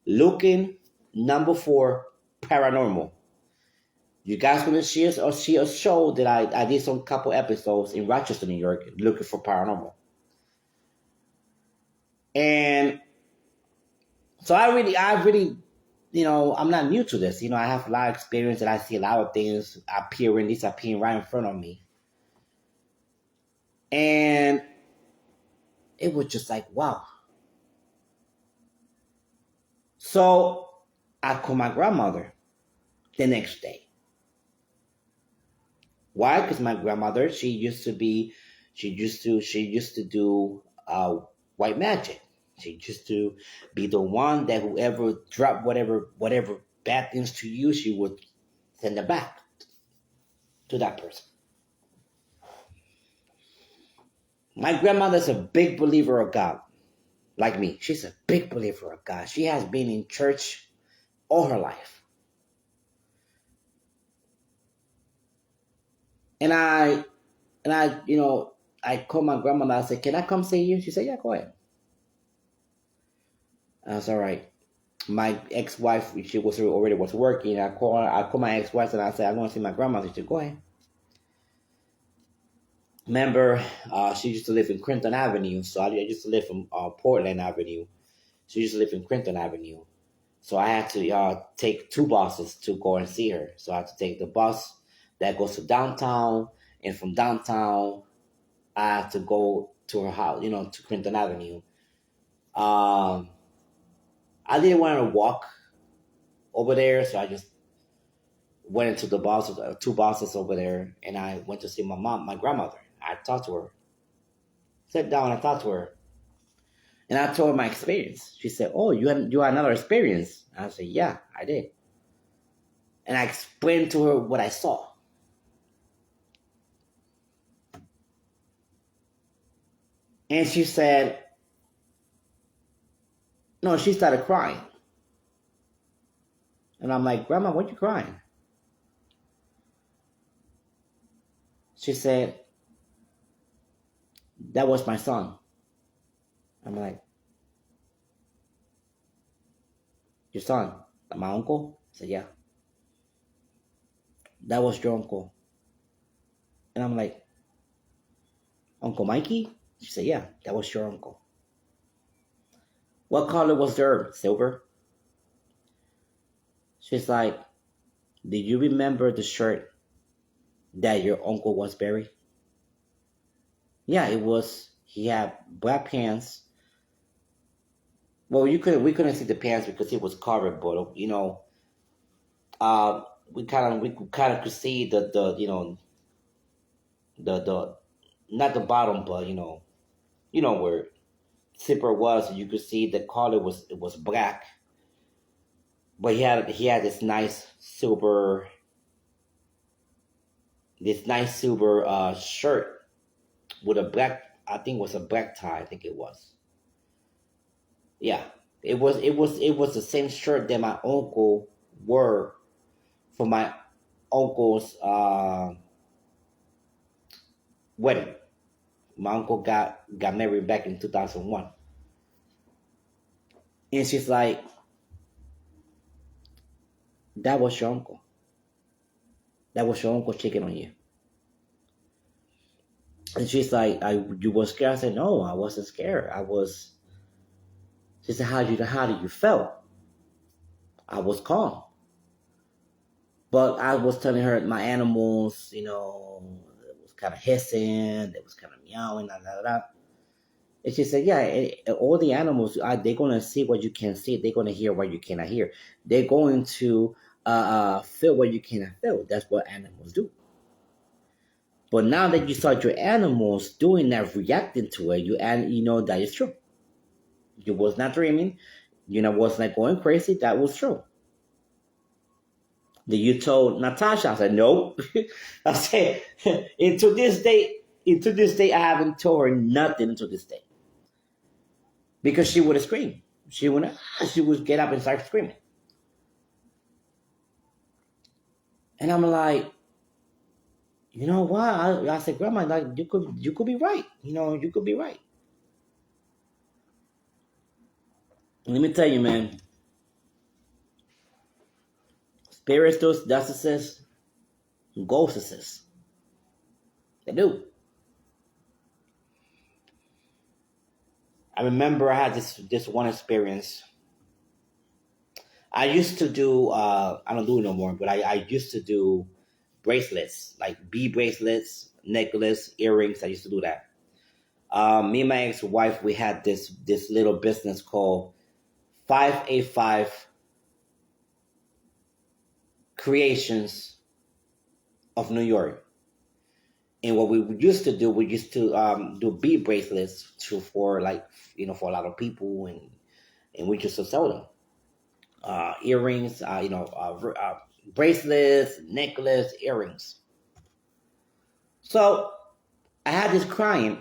Looking #4 Paranormal. You guys gonna see a show that I did some couple episodes in Rochester, New York, Looking for Paranormal. And so I really, I'm not new to this. I have a lot of experience and I see a lot of things appearing, disappearing right in front of me. And it was just like, wow. So I called my grandmother the next day. Why? Because my grandmother, she used to do white magic. She used to be the one that whoever dropped whatever bad things to you, she would send it back to that person. My grandmother's a big believer of God, like me. She's a big believer of God. She has been in church all her life. And I called my grandmother. I said, "Can I come see you?" She said, "Yeah, go ahead." I was all right. My ex-wife, she was already was working. I called my ex-wife and I said, "I want to see my grandmother." She said, "Go ahead." Remember, she used to live in Clinton Avenue, so I used to live in Portland Avenue. She used to live in Clinton Avenue, so I had to take two buses to go and see her. So I had to take the bus that goes to downtown, and from downtown, I had to go to her house, to Clinton Avenue. I didn't want to walk over there, so I just went into the bus, two buses over there, and I went to see my grandmother. I talked to her, sat down, and I talked to her, and I told her my experience. She said, "Oh, you had another experience?" I said, "Yeah, I did," and I explained to her what I saw. And she said, no, she started crying. And I'm like, "Grandma, what you crying?" She said, "That was my son." I'm like, "Your son? My uncle?" I said, "Yeah, that was your uncle." And I'm like, "Uncle Mikey?" She said, "Yeah, that was your uncle." "What color was the herb?" "Silver." She's like, "Did you remember the shirt that your uncle was buried?" "Yeah, it was. He had black pants." Well, we couldn't see the pants because it was covered, but we kind of could see the not the bottom, but where zipper was. You could see the collar was black, but he had this nice silver shirt with a black, I think it was a black tie. I think it was. Yeah, it was the same shirt that my uncle wore for my uncle's wedding. My uncle got married back in 2001, and she's like, "That was your uncle. That was your uncle checking on you." And she's like, "You were scared?" I said, "No, I wasn't scared. I was." She said, how did you feel?" "I was calm." But I was telling her my animals, it was kind of hissing, it was kind of meowing, da, da, da. And she said, "Yeah, all the animals, they're going to see what you can't see. They're going to hear what you cannot hear. They're going to feel what you cannot feel. That's what animals do. But now that you saw your animals doing that, reacting to it, you know that is true. You was not dreaming. Was not going crazy. That was true." Did you told Natasha? I said, "No." I said, into this day, I haven't told her nothing until this day. Because she would have screamed. She would get up and start screaming. And I'm like, "You know what?" I said, "Grandma, like you could be right. You could be right." And let me tell you, man, spirits, those narcissists, ghosts, they do. I remember I had this one experience. I used to do I don't do it no more, but I used to do bracelets, like bead bracelets, necklace, earrings. I used to do that. Me and my ex-wife, we had this little business called 585 Creations of New York. And what we used to do, we used to do bead bracelets for like, for a lot of people, and we just to sell them. Earrings, bracelets, necklace, earrings. So I had this client.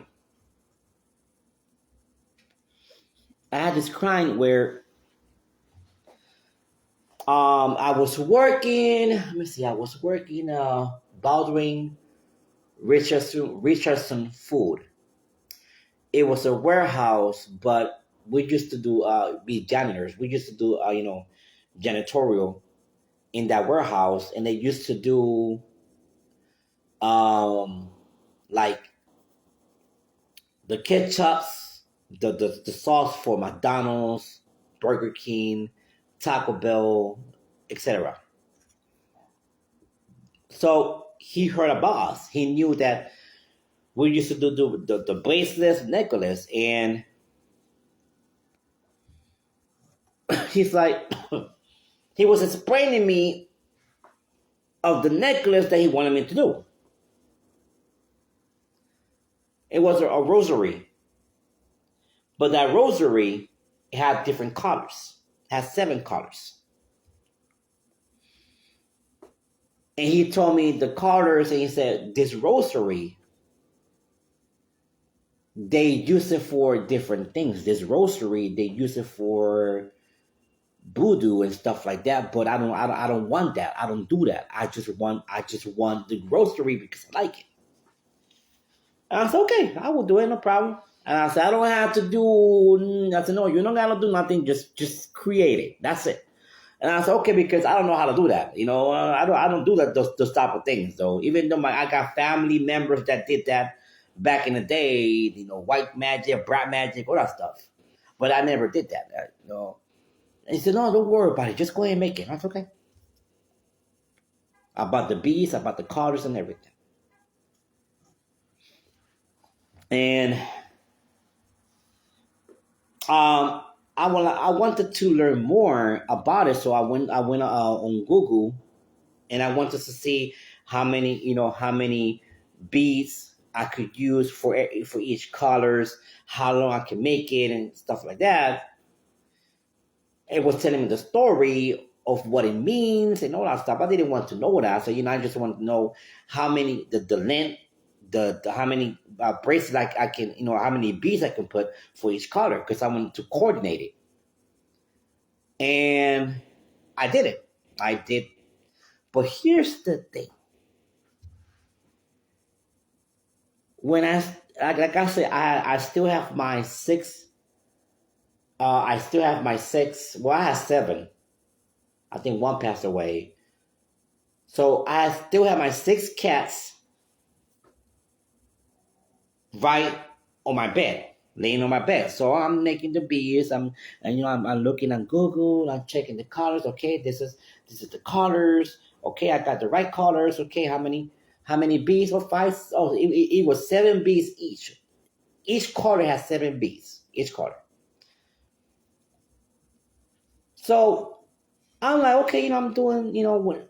Where I was working. Let me see. I was working Baldwin Richardson Food. It was a warehouse, but we used to do be janitors. We used to do janitorial in that warehouse, and they used to do like the ketchups, the sauce for McDonald's, Burger King, Taco Bell, etc. So he heard about us. He knew that we used to do the bracelets, necklace, and he's like, he was explaining me of the necklace that he wanted me to do. It was a rosary, but that rosary had different colors. It had 7 colors. And he told me the colors, and he said, this rosary, they use it for different things. This rosary, they use it for voodoo and stuff like that. But I don't want that. I don't do that. I just want the rosary because I like it. And I said, okay, I will do it, no problem. And I said, I don't have to do. I said, no, you don't gotta do nothing. Just create it. That's it. And I said, okay, because I don't know how to do that. I don't do that those type of things though. Even though I got family members that did that back in the day. White magic, black magic, all that stuff. But I never did that. And he said, no, don't worry about it. Just go ahead and make it. That's okay. About the beads, about the colors and everything. And I wanted to learn more about it, so I went on Google, and I wanted to see how many beads I could use for each colors, how long I can make it, and stuff like that. It was telling me the story of what it means and all that stuff. I didn't want to know that, so I just wanted to know how many the length, the how many bracelets I can, how many beads I can put for each color, because I wanted to coordinate it. And I did it. I did. But here's the thing. When like I said, I still have my 6. I still have my 6. Well, I have 7. I think one passed away. So I still have my 6 cats right on my bed, laying on my bed. So I'm making the beads. I'm looking on Google. I'm checking the colors. Okay, this is the colors. Okay, I got the right colors. Okay, how many beads? Or 5? Oh, it was 7 beads each. Each color has 7 beads. Each color. So I'm like, okay, I'm doing,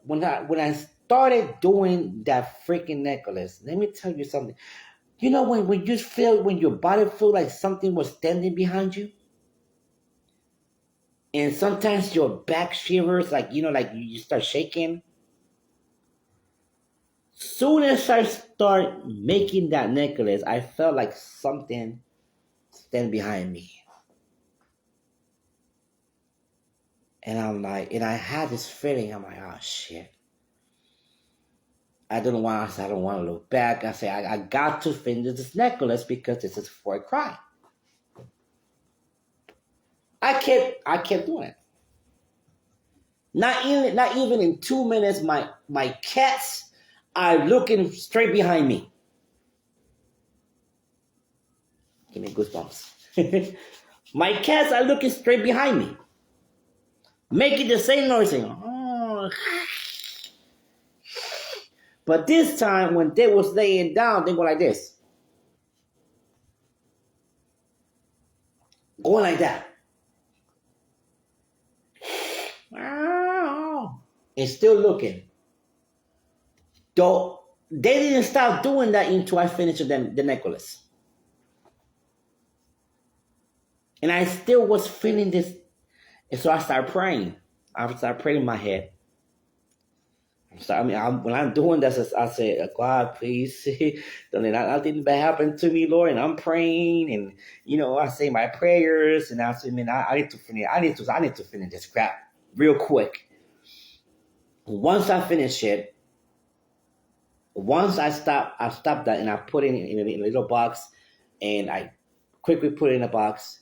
when I started doing that freaking necklace, let me tell you something. When your body feel like something was standing behind you, and sometimes your back shivers, like you start shaking. Soon as I start making that necklace, I felt like something stand behind me, and I had this feeling. I'm like, oh shit. I don't want to look back. I say, I got to finish this necklace because this is before I cry. I kept doing it. Not even in 2 minutes, my cats are looking straight behind me. Give me goosebumps. My cats are looking straight behind me, making the same noise. Oh. But this time, when they was laying down, they were like this. Going like that. And still looking. Though they didn't stop doing that until I finished the necklace. And I still was feeling this. And so I started praying. I started praying in my head. So, when I'm doing this, I say, God, please, don't let nothing bad happen to me, Lord. And I'm praying, and I say my prayers, and I say, man, I need to finish. I need to finish this crap real quick. Once I finish it, once I stopped that, and I put it in a little box, and I quickly put it in a box,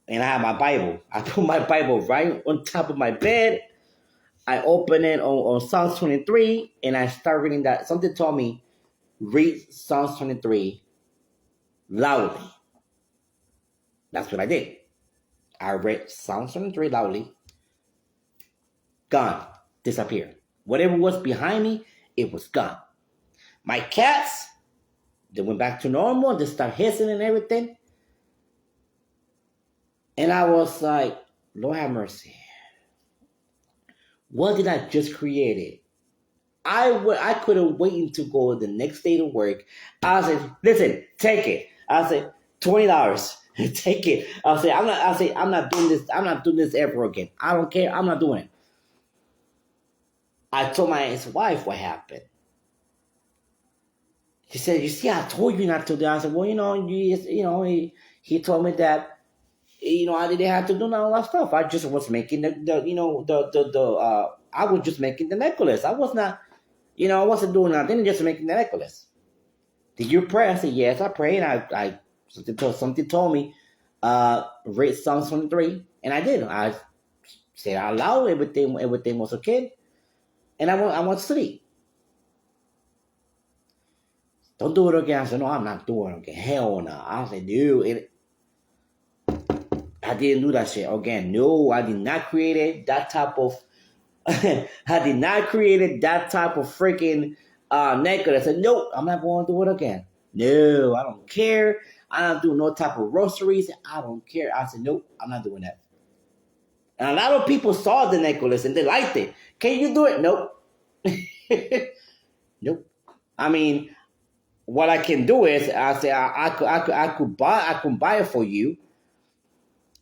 and I have my Bible. I put my Bible right on top of my bed. I open it on Psalms 23, and I start reading that. Something told me, read Psalms 23 loudly. That's what I did. I read Psalms 23 loudly. Gone. Disappeared. Whatever was behind me, it was gone. My cats, they went back to normal. They start hissing and everything. And I was like, Lord have mercy. What did I just create? I couldn't wait to go the next day to work. I said, listen, take it. I said, $20. Take it. I'm not doing this. I'm not doing this ever again. I don't care. I'm not doing it. I told my ex-wife what happened. She said, you see, I told you not to do that. I said, well, he told me that, I didn't have to do none of that stuff. I just was making I was just making the necklace. I was not, I wasn't doing nothing, just making the necklace. Did you pray? I said, yes, I prayed. I something told me, read Psalms 23, and I did. I said out loud, everything was okay, and I went to sleep. Don't do it again. I said, no, I'm not doing it again. Hell no. I said, dude, I didn't do that shit again. No, I did not create that type of I did not create that type of freaking necklace. I said, nope, I'm not going to do it again. No, I don't care. I don't do no type of rosaries. I don't care. I said, nope, I'm not doing that. And a lot of people saw the necklace and they liked it. Can you do it? Nope. Nope. I mean, what I can do is I say I could buy it for you.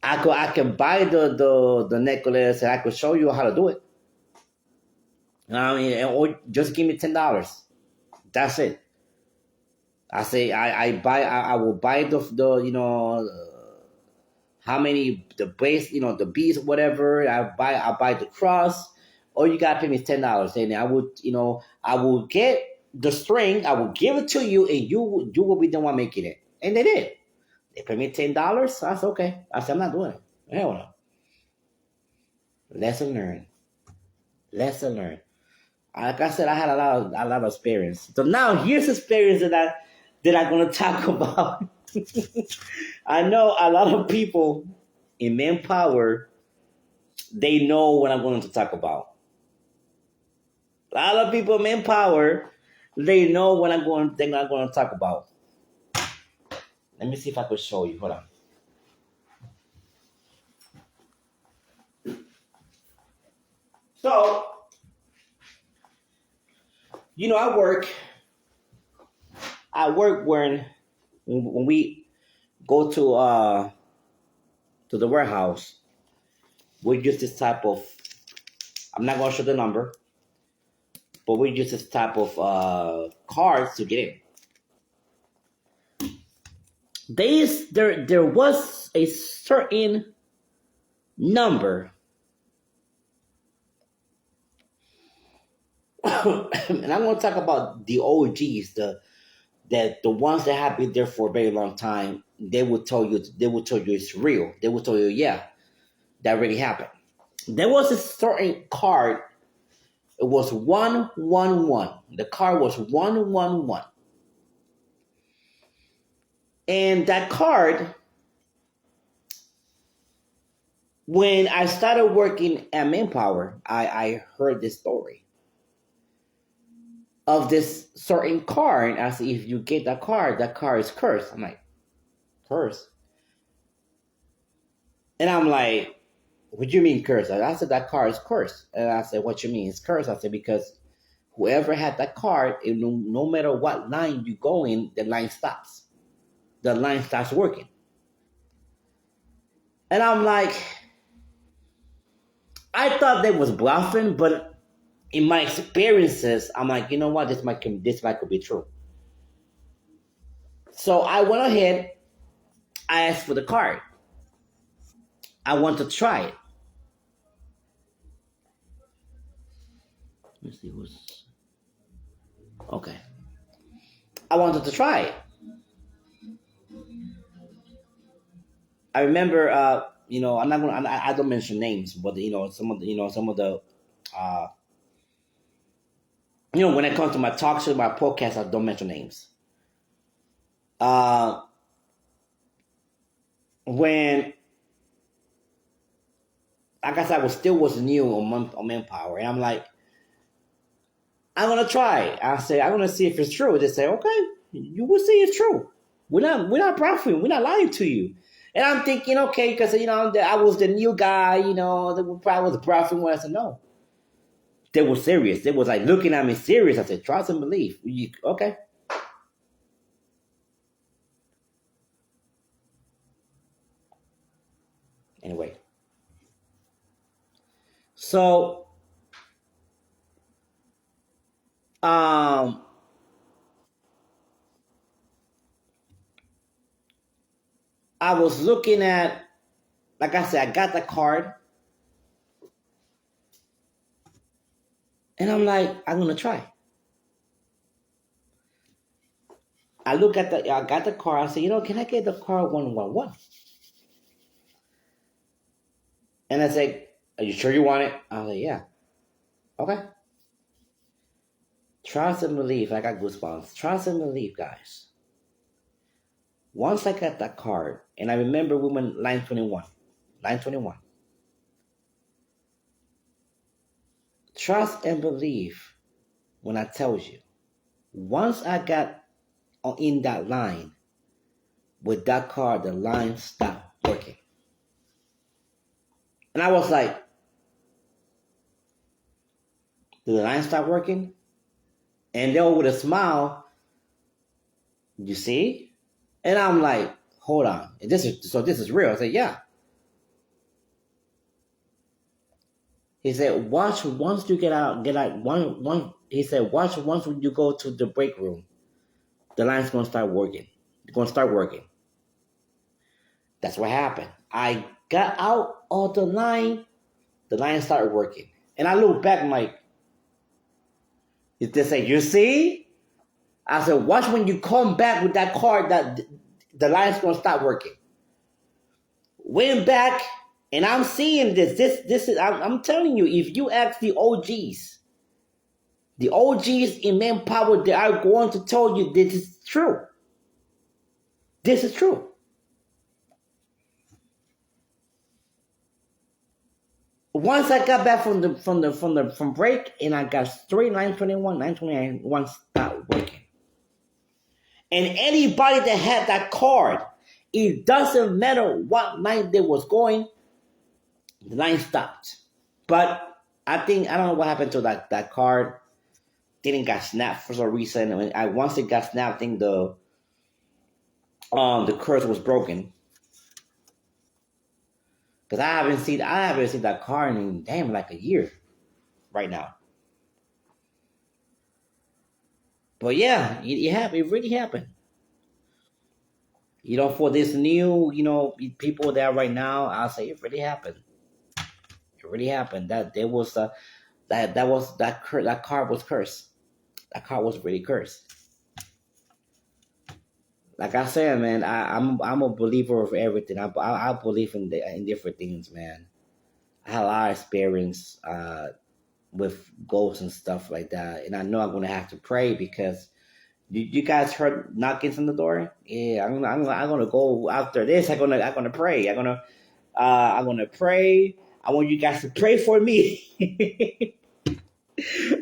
I can buy the necklace and I could show you how to do it. I mean, or just give me $10. That's it. I say I will buy how many the base, the beads, whatever. I buy the cross. All you gotta pay me $10, and I will get the string. I will give it to you, and you will be the one making it. And they did. They pay me $10. That's okay. I said I'm not doing it. Hell no. Lesson learned. Lesson learned. Like I said, I had a lot of experience. So now here's experience that I'm gonna talk about. I know a lot of people in Manpower, they know what I'm going to talk about. A lot of people in Manpower, they know what I'm going to talk about. Let me see if I could show you. Hold on. So, I work when we go to the warehouse. We use this type of, I'm not going to show the number, but we use this type of cards to get in. There was a certain number, and I'm going to talk about the OGs, the ones that have been there for a very long time. They will tell you it's real. They will tell you, yeah, that really happened. There was a certain card. It was 111. The card was 111. And that card, when I started working at Manpower, I heard this story of this certain card. I said, if you get that card is cursed. I'm like, curse. And I'm like, what do you mean curse? I said, that car is cursed. And I said, what you mean it's cursed? I said, because whoever had that car, no matter what line you go in, the line stops. The line starts working. And I'm like, I thought they was bluffing, but in my experiences, I'm like, you know what? This might could be true. So I went ahead. I asked for the card. I want to try it. Let me see who's okay. I wanted to try it. I remember, I'm not gonna. I don't mention names, but some of the, uh, when it comes to my talk show, my podcast, I don't mention names. When I guess I was new on Empower, and I'm like, I'm gonna try. I say, I'm gonna see if it's true. They say, okay, you will see it's true. We're not bluffing. We're not lying to you. And I'm thinking, okay, because I was the new guy. They probably was bluffing when I said no. They were serious. They was like looking at me serious. I said, trust and believe. Okay. Anyway, so I was looking at, like I said, I got the card, and I'm like, I'm gonna try. I got the card. I said, can I get the card 111? And I said, are you sure you want it? I was like, yeah. Okay. Trust and believe. I got goosebumps. Trust and believe, guys. Once I got that card, and I remember we went line 21. Line 21. Trust and believe when I tell you. Once I got in that line with that card, the line stopped working. And I was like, did the line stop working? And then with a smile, you see? And I'm like, hold on. This is real. I said, yeah. He said, watch once you get out one. He said, watch once you go to the break room, the line's gonna start working. It's gonna start working. That's what happened. I got out of the line started working. And I look back, I'm like, they say, you see? I said, watch when you come back with that card that the line's gonna start working. Went back, and I'm seeing this. This is I'm telling you, if you ask the OGs in Manpower, they are going to tell you this is true. This is true. Once I got back from break, and I got straight 921 stopped working. And anybody that had that card, it doesn't matter what line they was going, the line stopped. But I don't know what happened to that card. Didn't got snapped for some reason. Once it got snapped, I think the curse was broken. Because I haven't seen that card in like a year right now. But yeah, it really happened. For this new, people there right now, I'll say it really happened. It really happened. That there was that card was cursed. That card was really cursed. Like I said, man, I'm a believer of everything. I believe in different things, man. I had a lot of experience with ghosts and stuff like that, and I know I'm gonna have to pray because you guys heard knockings on the door. Yeah, I'm gonna go after this. I'm gonna pray. I'm gonna pray. I want you guys to pray for me.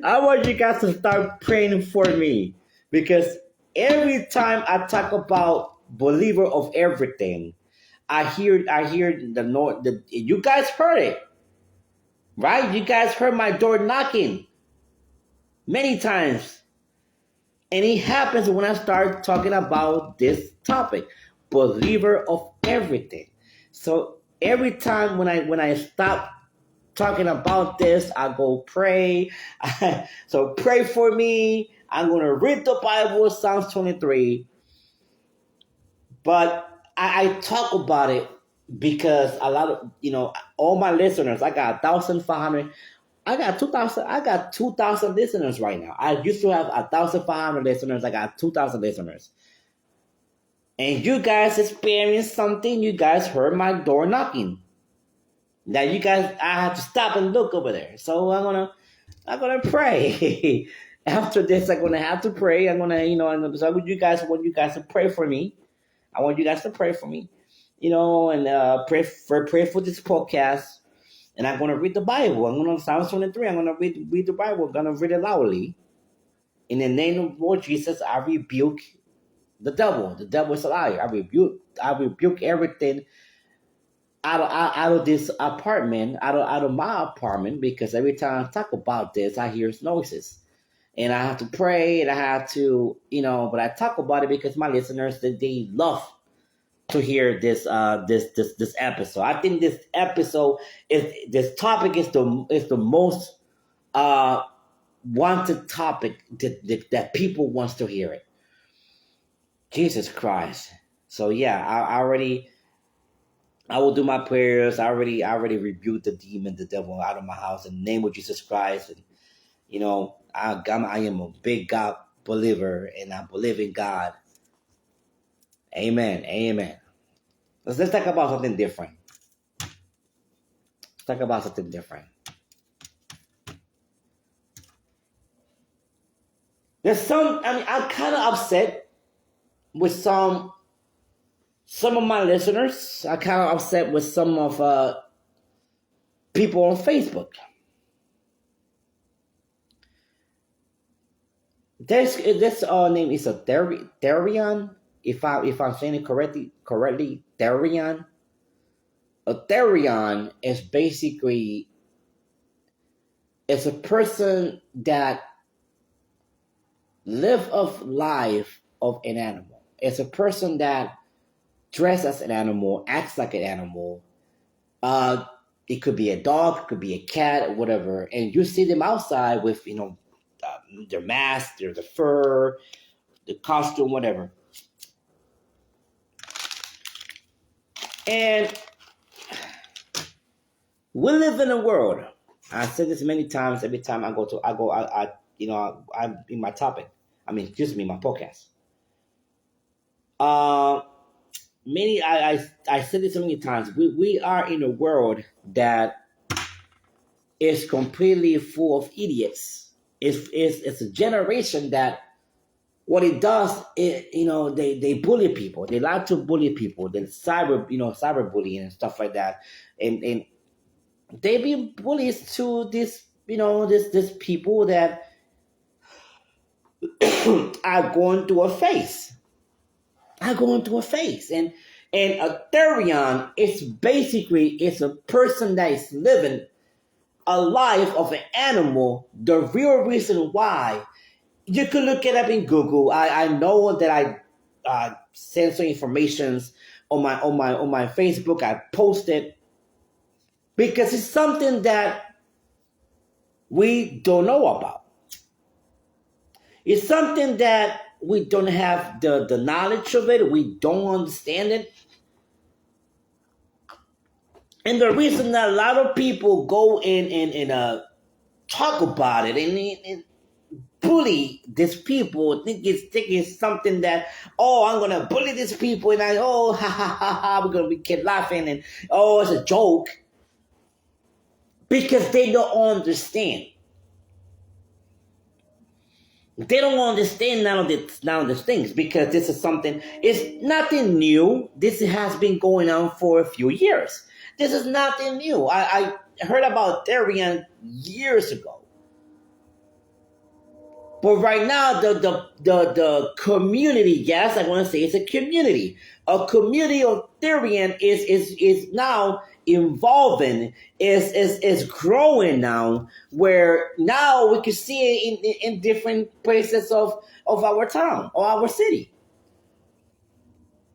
I want you guys to start praying for me because every time I talk about believer of everything. I hear the noise. You guys heard it, right? You guys heard my door knocking many times. And it happens when I start talking about this topic, believer of everything. So every time when I stop talking about this, I go pray. So pray for me. I'm gonna read the Bible, Psalms 23. But I talk about it because a lot of all my listeners, I got 1,500. I got 2,000. I got 2,000 listeners right now. I used to have 1,500 listeners. I got 2,000 listeners. And you guys experienced something. You guys heard my door knocking. Now you guys, I have to stop and look over there. So I'm gonna pray. After this, I'm gonna have to pray. So I want you guys to pray for me. I want you guys to pray for me, and pray for this podcast. And I'm going to read the Bible. I'm going to Psalms 23. I'm going to read the Bible. I'm going to read it loudly. In the name of Lord Jesus, I rebuke the devil. The devil is a liar. I rebuke everything out of this apartment, out of my apartment, because every time I talk about this, I hear noises. And I have to pray, and I have to, but I talk about it because my listeners, they love to hear this episode. I think this topic is the most wanted topic that people wants to hear it. Jesus Christ. So yeah, I will do my prayers. I already rebuked the demon, the devil out of my house in the name of Jesus Christ. And I am a big God believer, and I believe in God. Amen. Amen. Let's talk about something different. Talk about something different. I'm kind of upset with some of my listeners. I'm kind of upset with some of people on Facebook. This name is a Therian. If I'm saying it correctly, Therian. A Therian is basically a person that live a life of an animal. It's a person that dress as an animal, acts like an animal. It could be a dog, it could be a cat, or whatever. And you see them outside with their mask, the fur, the costume, whatever. And we live in a world. I said this many times. Every time I'm in my topic. My podcast. I said this so many times. We are in a world that is completely full of idiots. It's a generation that what it does is they bully people. They like to bully people. They cyberbullying and stuff like that, and they be bullies to this people that are going through a phase. And a Therian is basically a person that is living a life of an animal. The real reason why, you can look it up in Google. I know that I sent some information on my Facebook. I posted because it's something that we don't know about. It's something that we don't have the knowledge of it. We don't understand it. And the reason that a lot of people go in and talk about it and bully these people, think it's something that, I'm gonna bully these people, and ha ha ha ha, we're gonna keep laughing, and it's a joke, because they don't understand. They don't understand none of these things, because this is something. It's nothing new. This has been going on for a few years. This is nothing new. I heard about Therian years ago. But right now, the community, yes, I want to say it's a community. A community of Therian is now evolving, is growing now, where now we can see it in different places of our town or our city.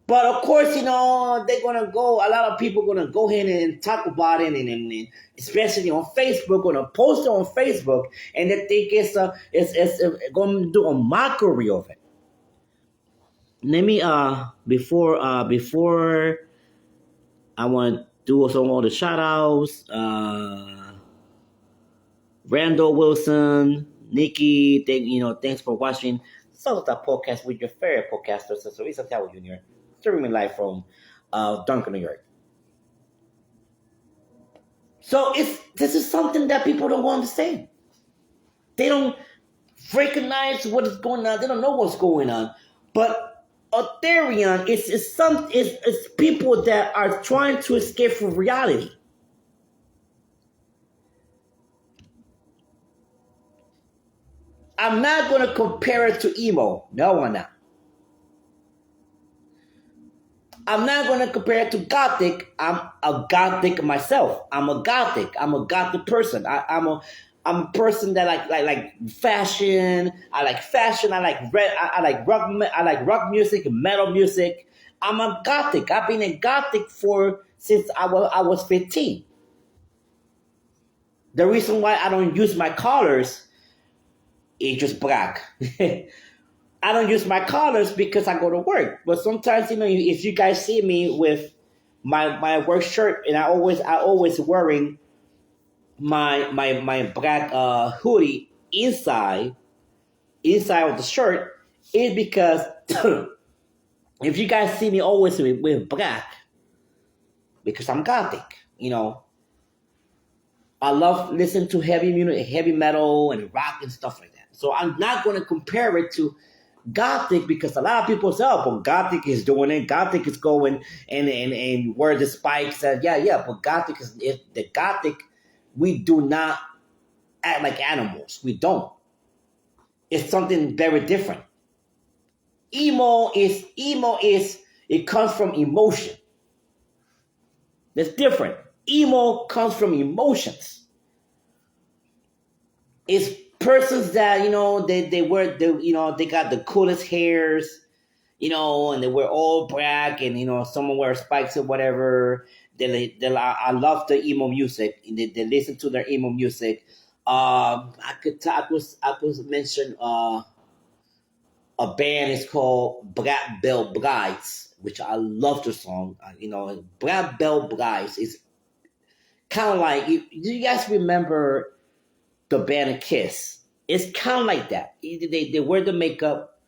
But of course, they're gonna go. A lot of people gonna go ahead and talk about it, and especially on Facebook, gonna post it on Facebook, and they think it's gonna do a mockery of it. Let me before I want to do some of the shout outs. Randall Wilson, Nikki, thanks for watching Salsa Podcast with your favorite podcaster, Cesarisa Tower Jr., streaming live from Duncan, New York. So this is something that people don't understand. They don't recognize what is going on. They don't know what's going on. But Ethereum is people that are trying to escape from reality. I'm not going to compare it to emo. No, I'm not. I'm not going to compare it to gothic. I'm a gothic myself. I'm a gothic person. I'm a person that like fashion. I like fashion. I like rock music, metal music. I'm a gothic. I've been a gothic since I was 15. The reason why I don't use my colors is just black. I don't use my colors because I go to work. But sometimes, if you guys see me with my work shirt, and I always wearing my black hoodie inside of the shirt, is because if you guys see me always with black, because I'm gothic, I love listening to heavy metal and rock and stuff like that. So I'm not going to compare it to Gothic, because a lot of people say, oh, but Gothic is doing it. Gothic is going and where the spikes said, yeah, but Gothic is the Gothic. We do not act like animals. We don't. It's something very different. Emo is it comes from emotion. That's different. Emo comes from emotions. It's persons that they wear they got the coolest hairs, and they wear all black, and someone wears spikes or whatever. I love the emo music. They listen to their emo music. I could mention a band is called Black Belt Brides, which I love the song. Black Belt Brides is kind of like do you guys remember the band Kiss? It's kind of like that. They wear the makeup.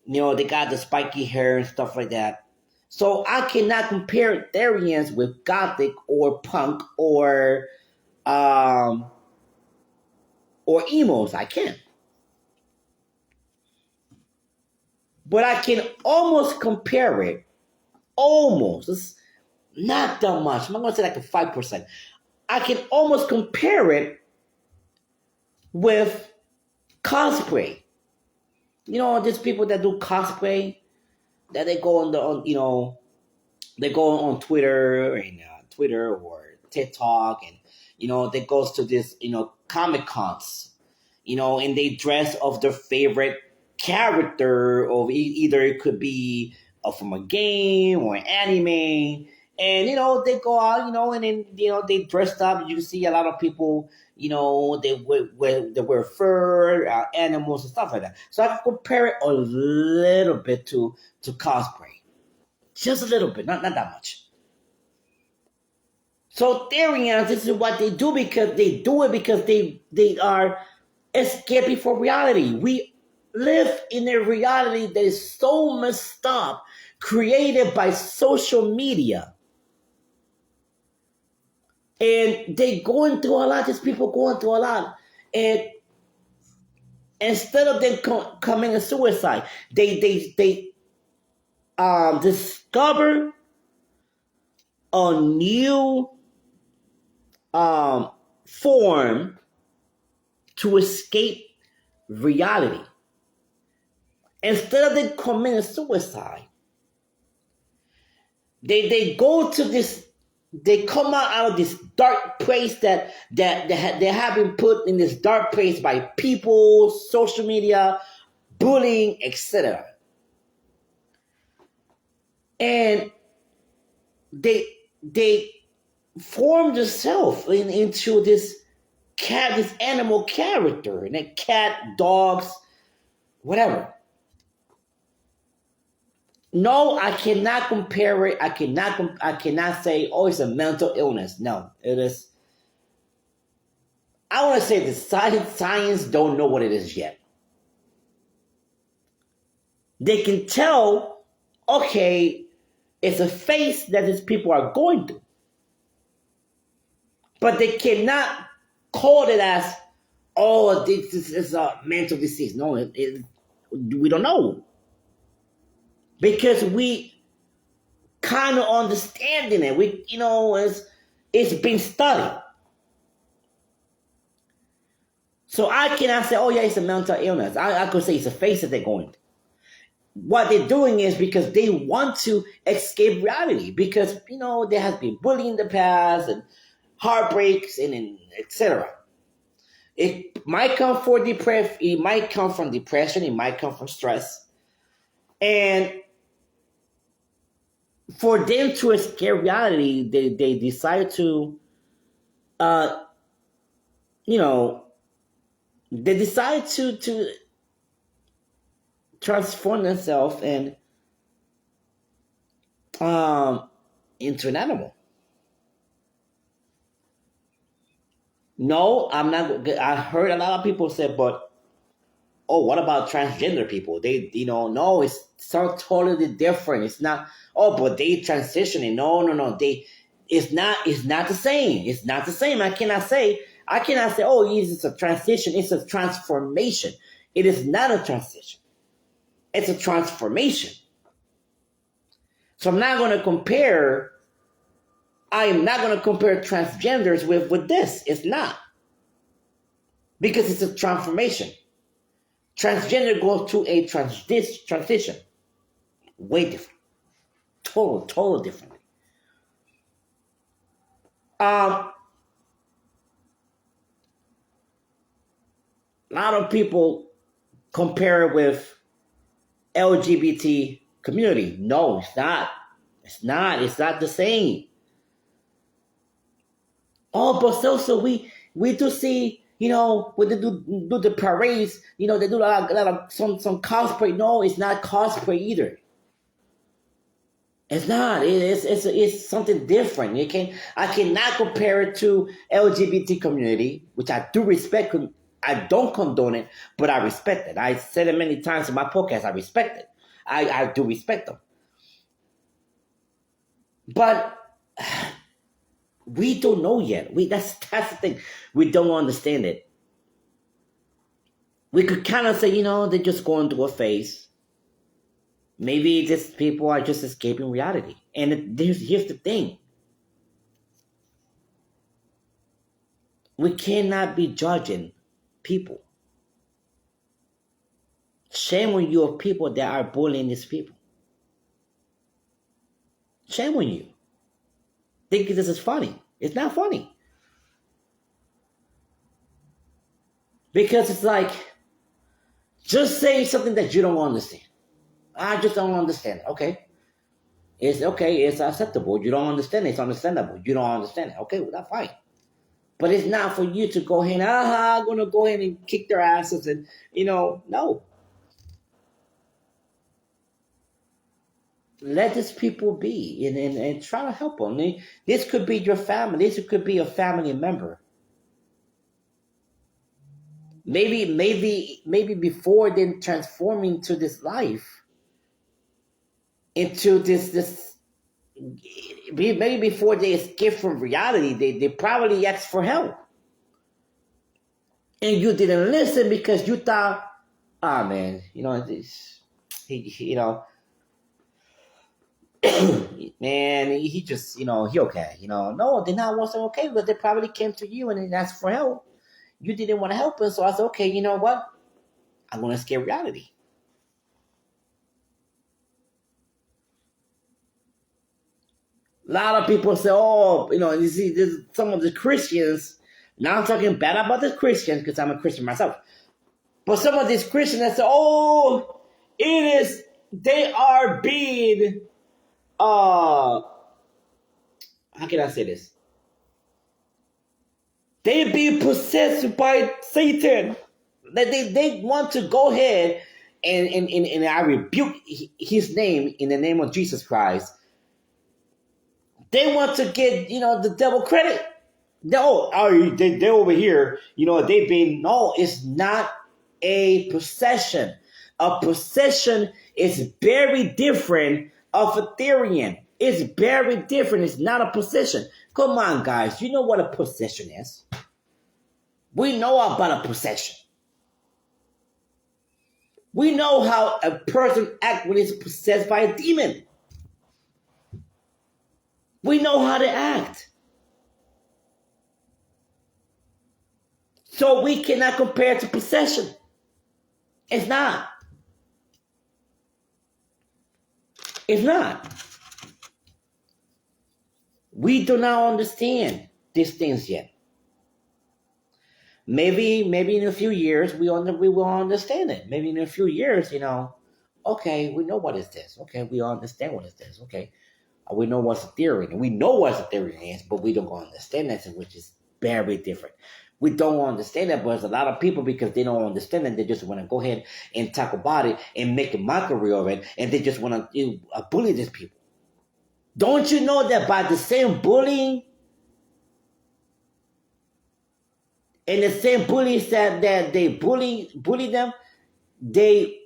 They got the spiky hair and stuff like that. So I cannot compare Therians with Gothic or punk or emos. I can't. But I can almost compare it. Almost. It's not that much. I'm going to say like a 5%. I can almost compare it with cosplay. There's people that do cosplay, that they go they go on Twitter or TikTok, and they goes to this Comic Cons, and they dress of their favorite character, of either it could be from a game or an anime, and they go out, and then they dressed up. You see a lot of people, they wear fur, animals and stuff like that. So I can compare it a little bit to cosplay. Just a little bit, not that much. So Therians, this is what they do, because they are escaping from reality. We live in a reality that is so messed up, created by social media. And they going through a lot. These people going through a lot. And instead of them committing suicide, they discover a new form to escape reality. Instead of them committing suicide, they go to this. They come out of this dark place that they have been put in this dark place by people, social media, bullying, etc. And they form themselves into this this animal character, and that cat, dogs, whatever. No, I cannot compare it. I cannot say, oh, it's a mental illness. No, it is. I want to say the science don't know what it is yet. They can tell, okay, it's a phase that these people are going through, but they cannot call it as, oh, this is a mental disease. No, we don't know, because we kind of understanding it. It's been studied. So I cannot say, oh yeah, it's a mental illness. I could say it's a phase that they're going through. What they're doing is because they want to escape reality, because there has been bullying in the past and heartbreaks and etc. It might come for depression. It might come from depression. It might come from stress, and for them to escape reality, they decide to, they decide to transform themselves and into an animal. No, I'm not. I heard a lot of people say, but oh, what about transgender people? They, no, it's so totally different. It's not. Oh, but they transitioning. No. It's not. It's not the same. It's not the same. I cannot say. Oh, it's a transition. It's a transformation. It is not a transition. It's a transformation. So I'm not going to compare. I am not going to compare transgenders with this. It's not. Because it's a transformation. Transgender goes to a transition. Way different. Total different. A lot of people compare it with LGBT community. No, it's not. It's not. It's not the same. Oh, but so we do see, when they do the parades, they do a lot of some cosplay. No, it's not cosplay either. It's not. It's something different. I cannot compare it to LGBT community, which I do respect. I don't condone it, but I respect it. I said it many times in my podcast. I respect it. I do respect them. But we don't know yet. That's the thing. We don't understand it. We could kind of say, they're just going through a phase. Maybe these people are just escaping reality. And here's the thing. We cannot be judging people. Shame on you of people that are bullying these people. Shame on you. Think this is funny. It's not funny. Because it's like, just saying something that you don't understand. I just don't understand. Okay. It's okay. It's acceptable. You don't understand it. It's understandable. You don't understand it. Okay, well, that's fine. But it's not for you to go ahead and, I'm going to go ahead and kick their asses and, no. Let these people be and try to help them. This could be your family. This could be a family member. Maybe before then transforming to this life, into this maybe before they escape from reality, they probably asked for help. And you didn't listen because you thought, man, this, man, he just, he okay. No, they not wasn't okay, because they probably came to you and asked for help. You didn't want to help them, so I said, okay, you know what? I'm going to escape reality. A lot of people say, oh, you see, there's some of the Christians. Now I'm talking bad about the Christians because I'm a Christian myself. But some of these Christians that say, oh, they are being, how can I say this? They be possessed by Satan. They want to go ahead and I rebuke his name in the name of Jesus Christ. They want to get, the devil credit. They over here, they've been, no, it's not a possession. A possession is very different of a Ethereum. It's very different. It's not a possession. Come on, guys. You know what a possession is. We know about a possession. We know how a person acts when he's possessed by a demon. We know how to act. So we cannot compare it to possession. It's not. It's not. We do not understand these things yet. Maybe in a few years we will understand it. Maybe in a few years, okay, we know what is this. Okay, we understand what is this. Okay, we know what's a theory, and we know what a theory is, but we don't understand that, which is very different. We don't understand that, but there's a lot of people, because they don't understand it, they just want to go ahead and talk about it and make a mockery of it, and they just want to bully these people. Don't you know that by the same bullying and the same bullies that they bully them, they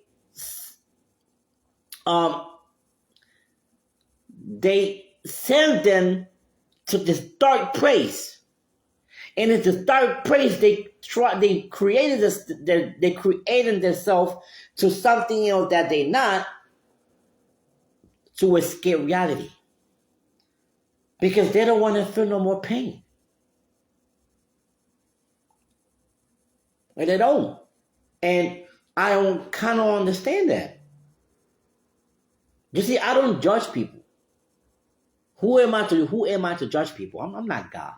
send them to this dark place. And in this dark place, they created themselves to something else that they're not, to escape reality. Because they don't want to feel no more pain. And they don't. And I don't kind of understand that. You see, I don't judge people. Who am I to judge people? I'm not God.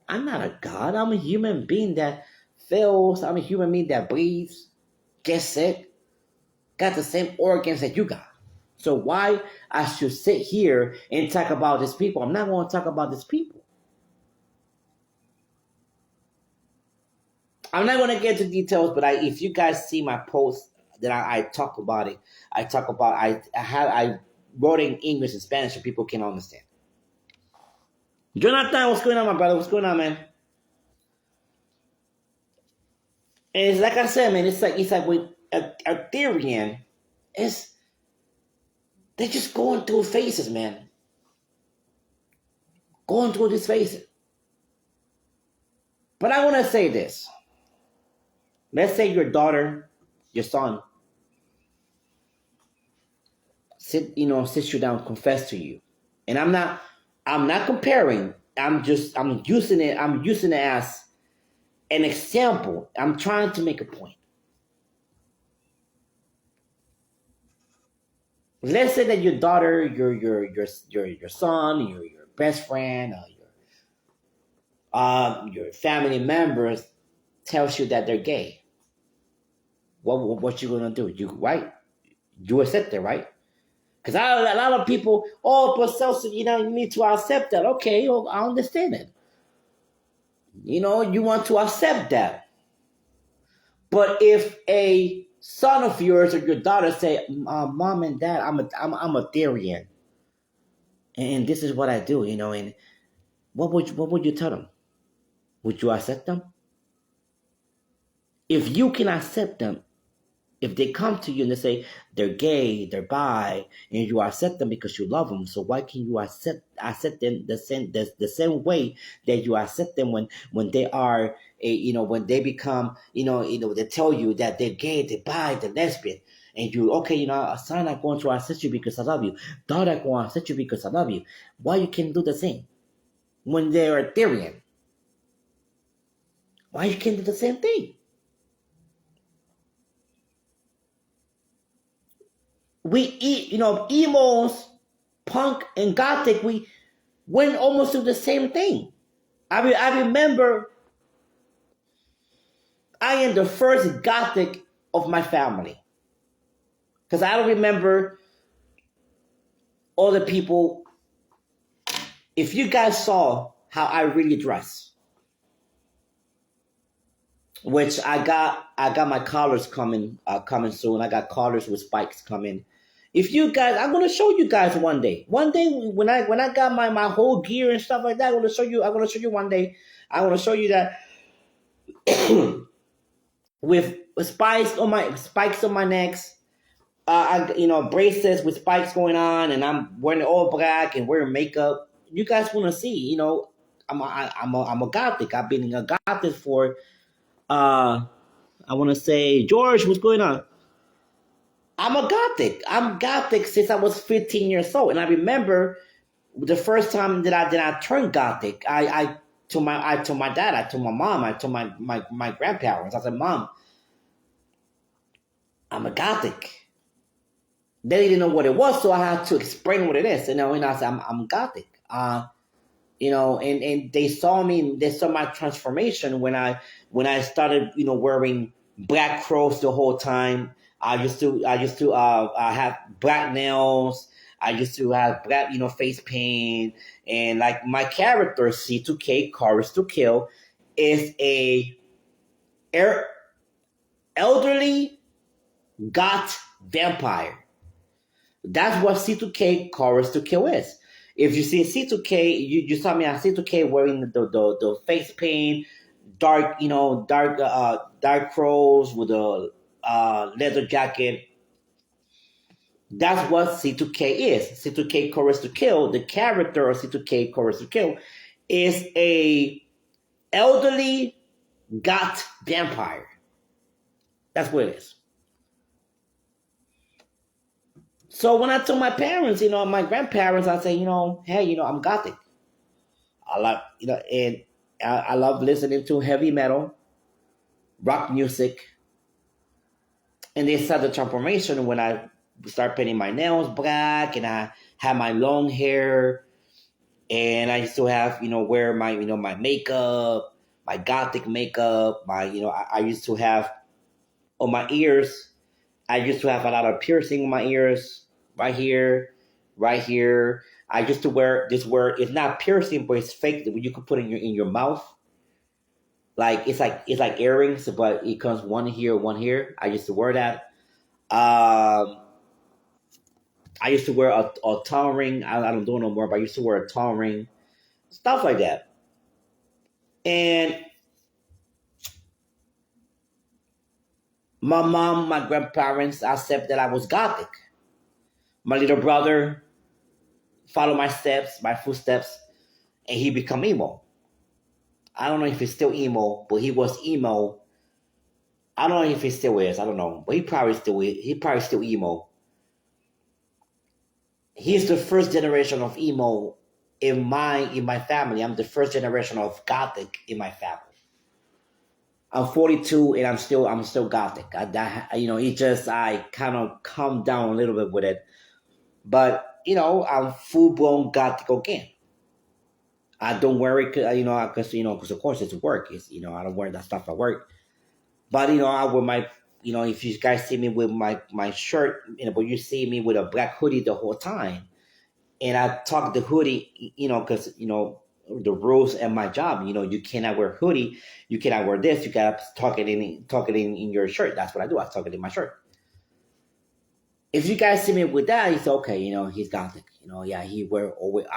I'm not a God. I'm a human being that fails. I'm a human being that breathes, gets sick, got the same organs that you got. So why I should sit here and talk about these people? I'm not going to talk about these people. I'm not going to get into details, but if you guys see my post, that I talk about it. I wrote it in English and Spanish so people can understand. Jonathan, what's going on, my brother? What's going on, man? And it's like I said, man. It's like with Ethereum, they're just going through phases, man. Going through these phases. But I want to say this. Let's say your daughter, your son, sits you down, confess to you. And I'm not comparing. I'm using it as an example. I'm trying to make a point. Let's say that your daughter, your son, your best friend, or your family members tells you that they're gay. What you gonna do? You accept it, right? Because a lot of people, but celso, you need to accept that. Okay, I understand it. You want to accept that. But if a son of yours or your daughter say, "Mom and Dad, I'm a Therian, and this is what I do," and what would you tell them? Would you accept them? If you can accept them, if they come to you and they say they're gay, they're bi, and you accept them because you love them, so why can you accept them the same way that you accept them when they are when they become they tell you that they're gay, they're bi, they're lesbian, and you son, I'm going to accept you because I love you, daughter, I'm going to accept you because I love you. Why you can't do the same when they're Ethereum? Why you can't do the same thing? emos, punk, and gothic, we went almost through the same thing. I remember I am the first gothic of my family. Because I don't remember all the people. If you guys saw how I really dress, which I got my collars coming soon. I got collars with spikes coming. If you guys, I'm gonna show you guys one day. One day when I got my whole gear and stuff like that, I'm gonna show you one day. I'm gonna show you that with spikes on my necks. Bracelets with spikes going on, and I'm wearing all black and wearing makeup. You guys want to see? I'm a gothic. I've been a gothic for I want to say, George, what's going on? I'm a gothic. I'm gothic since I was 15 years old, and I remember the first time that I turned gothic. I told my dad, I told my mom, I told my grandparents. I said, Mom, I'm a gothic. They didn't know what it was, so I had to explain what it is. And I said, I'm gothic. And they saw my transformation when I started, wearing black crows the whole time. I used to have black nails. I used to have black, face paint, and like my character C2K, Chorus to Kill, is a elderly goth vampire. That's what C2K, Chorus to Kill is. If you see C2K, you saw me on C2K wearing the face paint, dark crows with a leather jacket. That's what C2K is. C2K, Chorus to Kill, the character of C2K, Chorus to Kill, is a elderly goth vampire. That's what it is. So when I told my parents, my grandparents, I say, hey, I'm gothic. I love, and I love listening to heavy metal, rock music, and they saw the transformation when I start painting my nails black, and I had my long hair, and I used to have, wear my, my makeup, my gothic makeup, I used to have on my ears. I used to have a lot of piercing in my ears, right here, right here. I used to wear this word. It's not piercing, but it's fake that you could put in your mouth. Like it's like earrings, but it comes one here, one here. I used to wear that. I used to wear a tongue ring. I don't do it no more, but I used to wear a tongue ring, stuff like that. And my mom, my grandparents accept that I was gothic. My little brother followed my steps, my footsteps, and he become emo. I don't know if he's still emo, but he was emo. I don't know if he still is. I don't know, but he probably still is. He probably still emo. He's the first generation of emo in my family. I'm the first generation of gothic in my family. I'm 42 and I'm still gothic. It just I kind of calm down a little bit with it, but I'm full blown gothic again. I don't wear it, because of course it's work. It's I don't wear that stuff at work. But I wear my, if you guys see me with my shirt, but you see me with a black hoodie the whole time, and I talk the hoodie, because the rules at my job, you cannot wear hoodie, you cannot wear this, you gotta talk it in your shirt. That's what I do. I talk it in my shirt. If you guys see me with that, it's okay. He's gothic. Yeah, I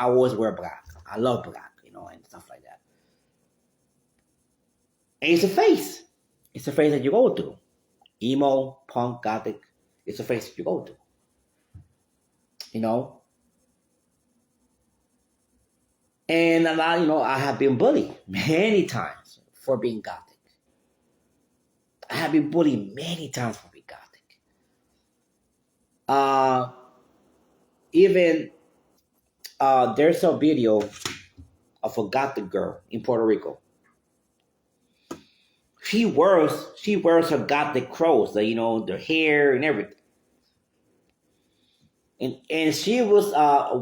always wear black. I love black, and stuff like that. And it's a phase. It's a phase that you go through. Emo, punk, gothic. It's a phase that you go through. And a lot, I have been bullied many times for being gothic. I have been bullied many times for being gothic. Even there's a video of a gothic girl in Puerto Rico. She wears her gothic clothes, the hair and everything. and she was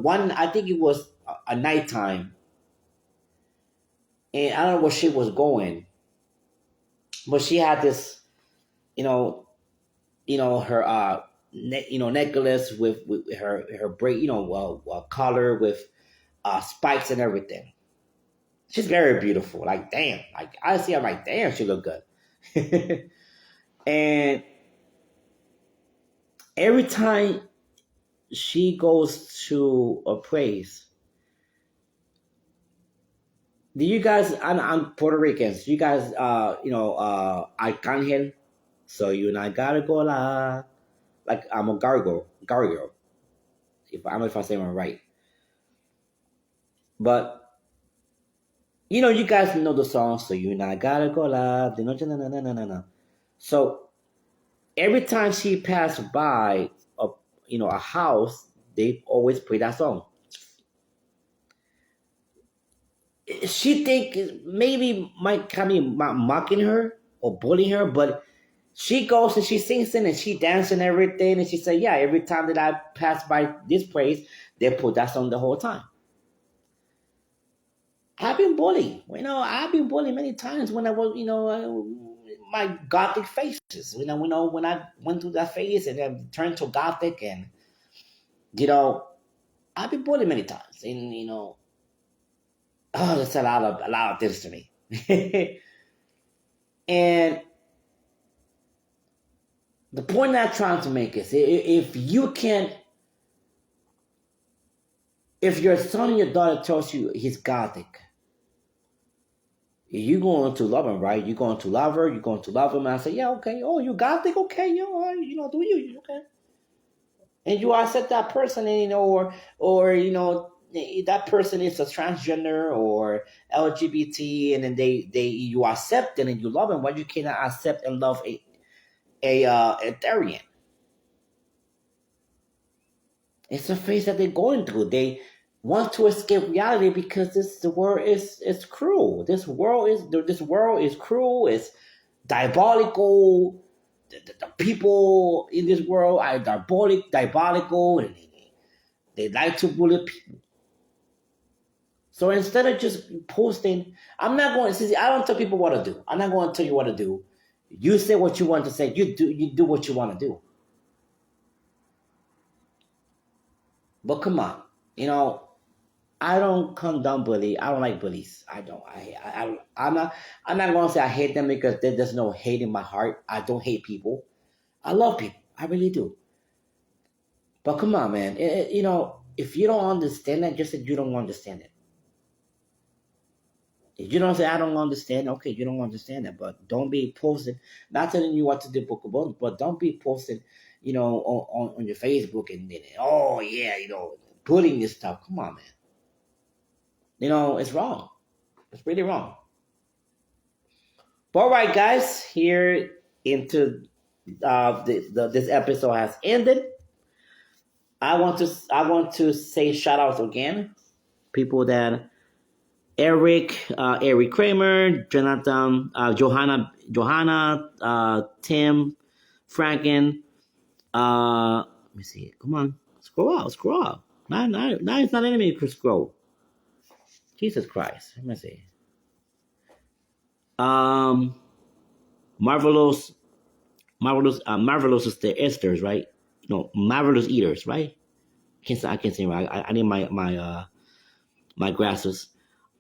one. I think it was a nighttime, and I don't know where she was going, but she had this, you know, her necklace with her braid, collar with spikes and everything. She's very beautiful. Like damn, like I see her like damn, she look good. And every time she goes to a place, do you guys? I'm Puerto Rican. So you guys, Arcangel. So you and I gotta go la. Like I'm a gargle. If I don't know if I say it right, but you guys know the song. So you and I gotta go la. De noche, na na na na na na. So every time she passed by a house, they always play that song. She think maybe might kind of mocking her or bullying her, but she goes and she sings in and she dances and everything, and she said, "Yeah, every time that I pass by this place, they put that song the whole time." I've been bullied. I've been bullied many times when I was, my gothic faces. When I went through that phase and then turned to gothic, and you know, I've been bullied many times, and oh, that's a lot of things to me. And the point that I'm trying to make is if your son or your daughter tells you he's gothic, you're going to love him, right? You're going to love her, you're going to love him. And I say, yeah, okay. Oh, you gothic? Okay, do you, okay. And you accept that person, and or that person is a transgender or LGBT, and then you accept it and you love him. Why you cannot accept and love a Therian? It's a phase that they're going through. They want to escape reality because the world is cruel. This world is cruel. It's diabolical. The people in this world are diabolical, and they like to bully people. So instead of just posting, I'm not going. See, I don't tell people what to do. I'm not going to tell you what to do. You say what you want to say. You do what you want to do. But come on, you know I don't condone bully. I don't like bullies. I don't. I'm not. I'm not going to say I hate them because there's no hate in my heart. I don't hate people. I love people. I really do. But come on, man. If you don't understand that, just say you don't understand it. If you don't say I don't understand, okay, you don't understand that. But don't be posting. Not telling you what to do, but don't be posting. On your Facebook and then oh yeah, putting this stuff. Come on, man. It's wrong. It's really wrong. But all right, guys, here into this episode has ended. I want to say shout outs again. People that Eric Kramer, Jonathan, Johanna, Tim, Franken. Let me see. Come on, scroll out. Now it's not enemy to scroll. Jesus Christ. Let me see. Um, marvelous Marvelous is the esters, right? No, marvelous eaters, right? I can't say right. I need my glasses.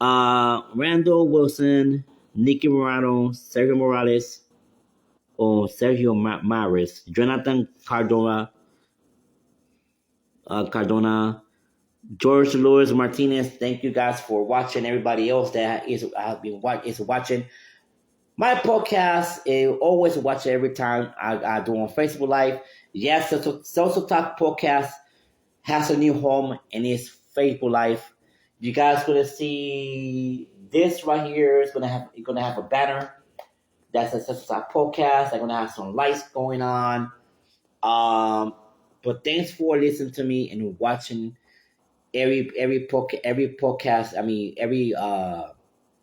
Randall Wilson, Nicky Morano, Sergio Morales, or Sergio Maris, Jonathan Cardona, George Luis Martinez. Thank you guys for watching. Everybody else that is watching my podcast, always watch it every time I do on Facebook Live. Yes, Social Talk Podcast has a new home and it's Facebook Live. You guys gonna see this right here. You're gonna have a banner. That's a Social Talk Podcast. I'm gonna have some lights going on. But thanks for listening to me and watching every podcast. I mean every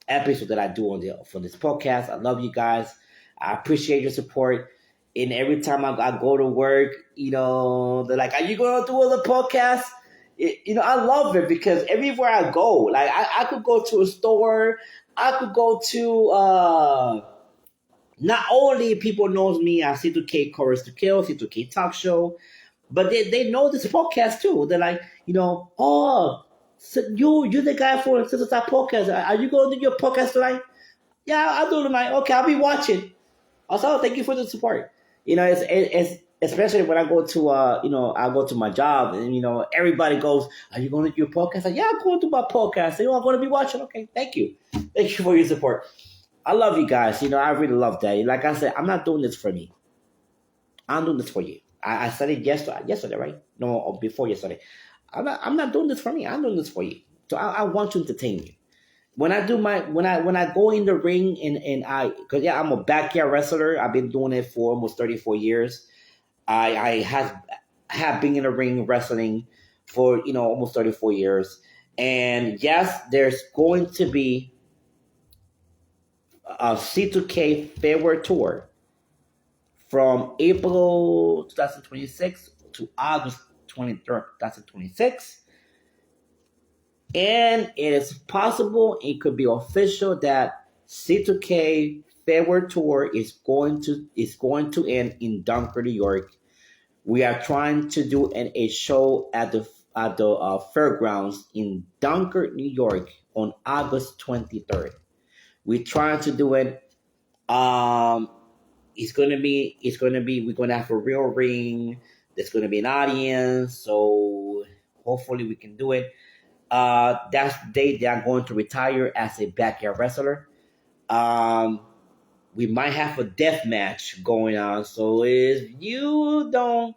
episode that I do for this podcast. I love you guys. I appreciate your support. And every time I go to work, they're like, "Are you going to do other podcasts?" I love it because everywhere I go, like I could go to a store, I could go to not only people knows me as C2K Chorus to Kill, C2K Talk Show, but they know this podcast too. They're like, oh, so you're the guy for Sister Talk Podcast. Are you going to do your podcast tonight? Yeah, I'll do it tonight. Okay, I'll be watching. Also, thank you for the support. It's especially when I go to I go to my job and everybody goes, "Are you going to do your podcast?" Like, yeah, I'm going to do my podcast. I'm going to be watching. Okay, thank you for your support. I love you guys. I really love that. Like I said, I'm not doing this for me. I'm doing this for you. I said it yesterday, right? No, or before yesterday. I'm not doing this for me. I'm doing this for you. So I want to entertain you. When I do when I go in the ring and because I'm a backyard wrestler. I've been doing it for almost 34 years. I have been in the ring wrestling for almost 34 years. And yes, there's going to be a C2K February tour from April 2026 to August 23rd, 2026. And it is possible, it could be official, that C2K February tour is going to end in Dunkirk, New York. We are trying to do a show at the fairgrounds in Dunkirk, New York on August 23rd. We're trying to do it. We're gonna have a real ring. There's gonna be an audience, so hopefully we can do it. That's the day that I'm going to retire as a backyard wrestler. We might have a death match going on, so if you don't,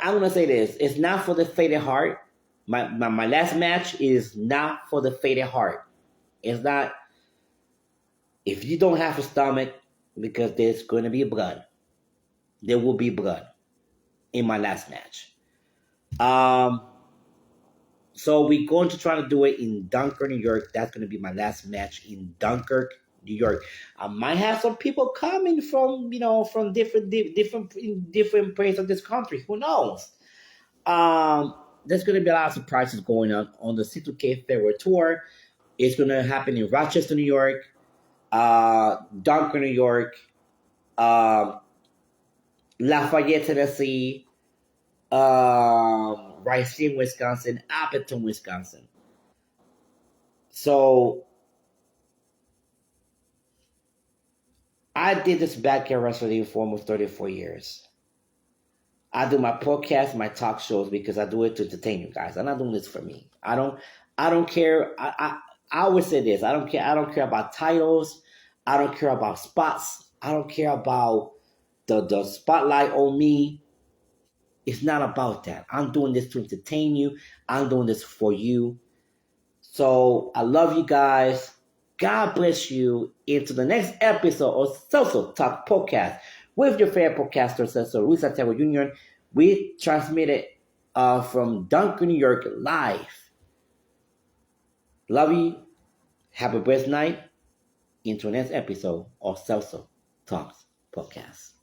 I'm gonna say this: it's not for the faint of heart. My last match is not for the faint of heart. It's not. If you don't have a stomach, because there's going to be blood. There will be blood in my last match. Um, so we're going to try to do it in Dunkirk, New York. That's going to be my last match in Dunkirk, New York. I might have some people coming from from different places of this country. Who knows? There's going to be a lot of surprises going on the C2K February tour. It's going to happen in Rochester, New York, Dunkirk, New York, um, Lafayette, Tennessee, Racine, Wisconsin, Appleton, Wisconsin. So I did this backyard wrestling for almost 34 years. I do my podcast, my talk shows because I do it to entertain you guys. I'm not doing this for me. I don't care. I always say this. I don't care about titles. I don't care about spots. I don't care about the spotlight on me. It's not about that. I'm doing this to entertain you. I'm doing this for you. So I love you guys. God bless you. Into the next episode of Celso Talk Podcast with your favorite podcaster, Celso Ruiz Santiago Jr. We transmitted from Dunkirk, New York, live. Love you. Have a blessed night. Into the next episode of Celso Talks Podcast.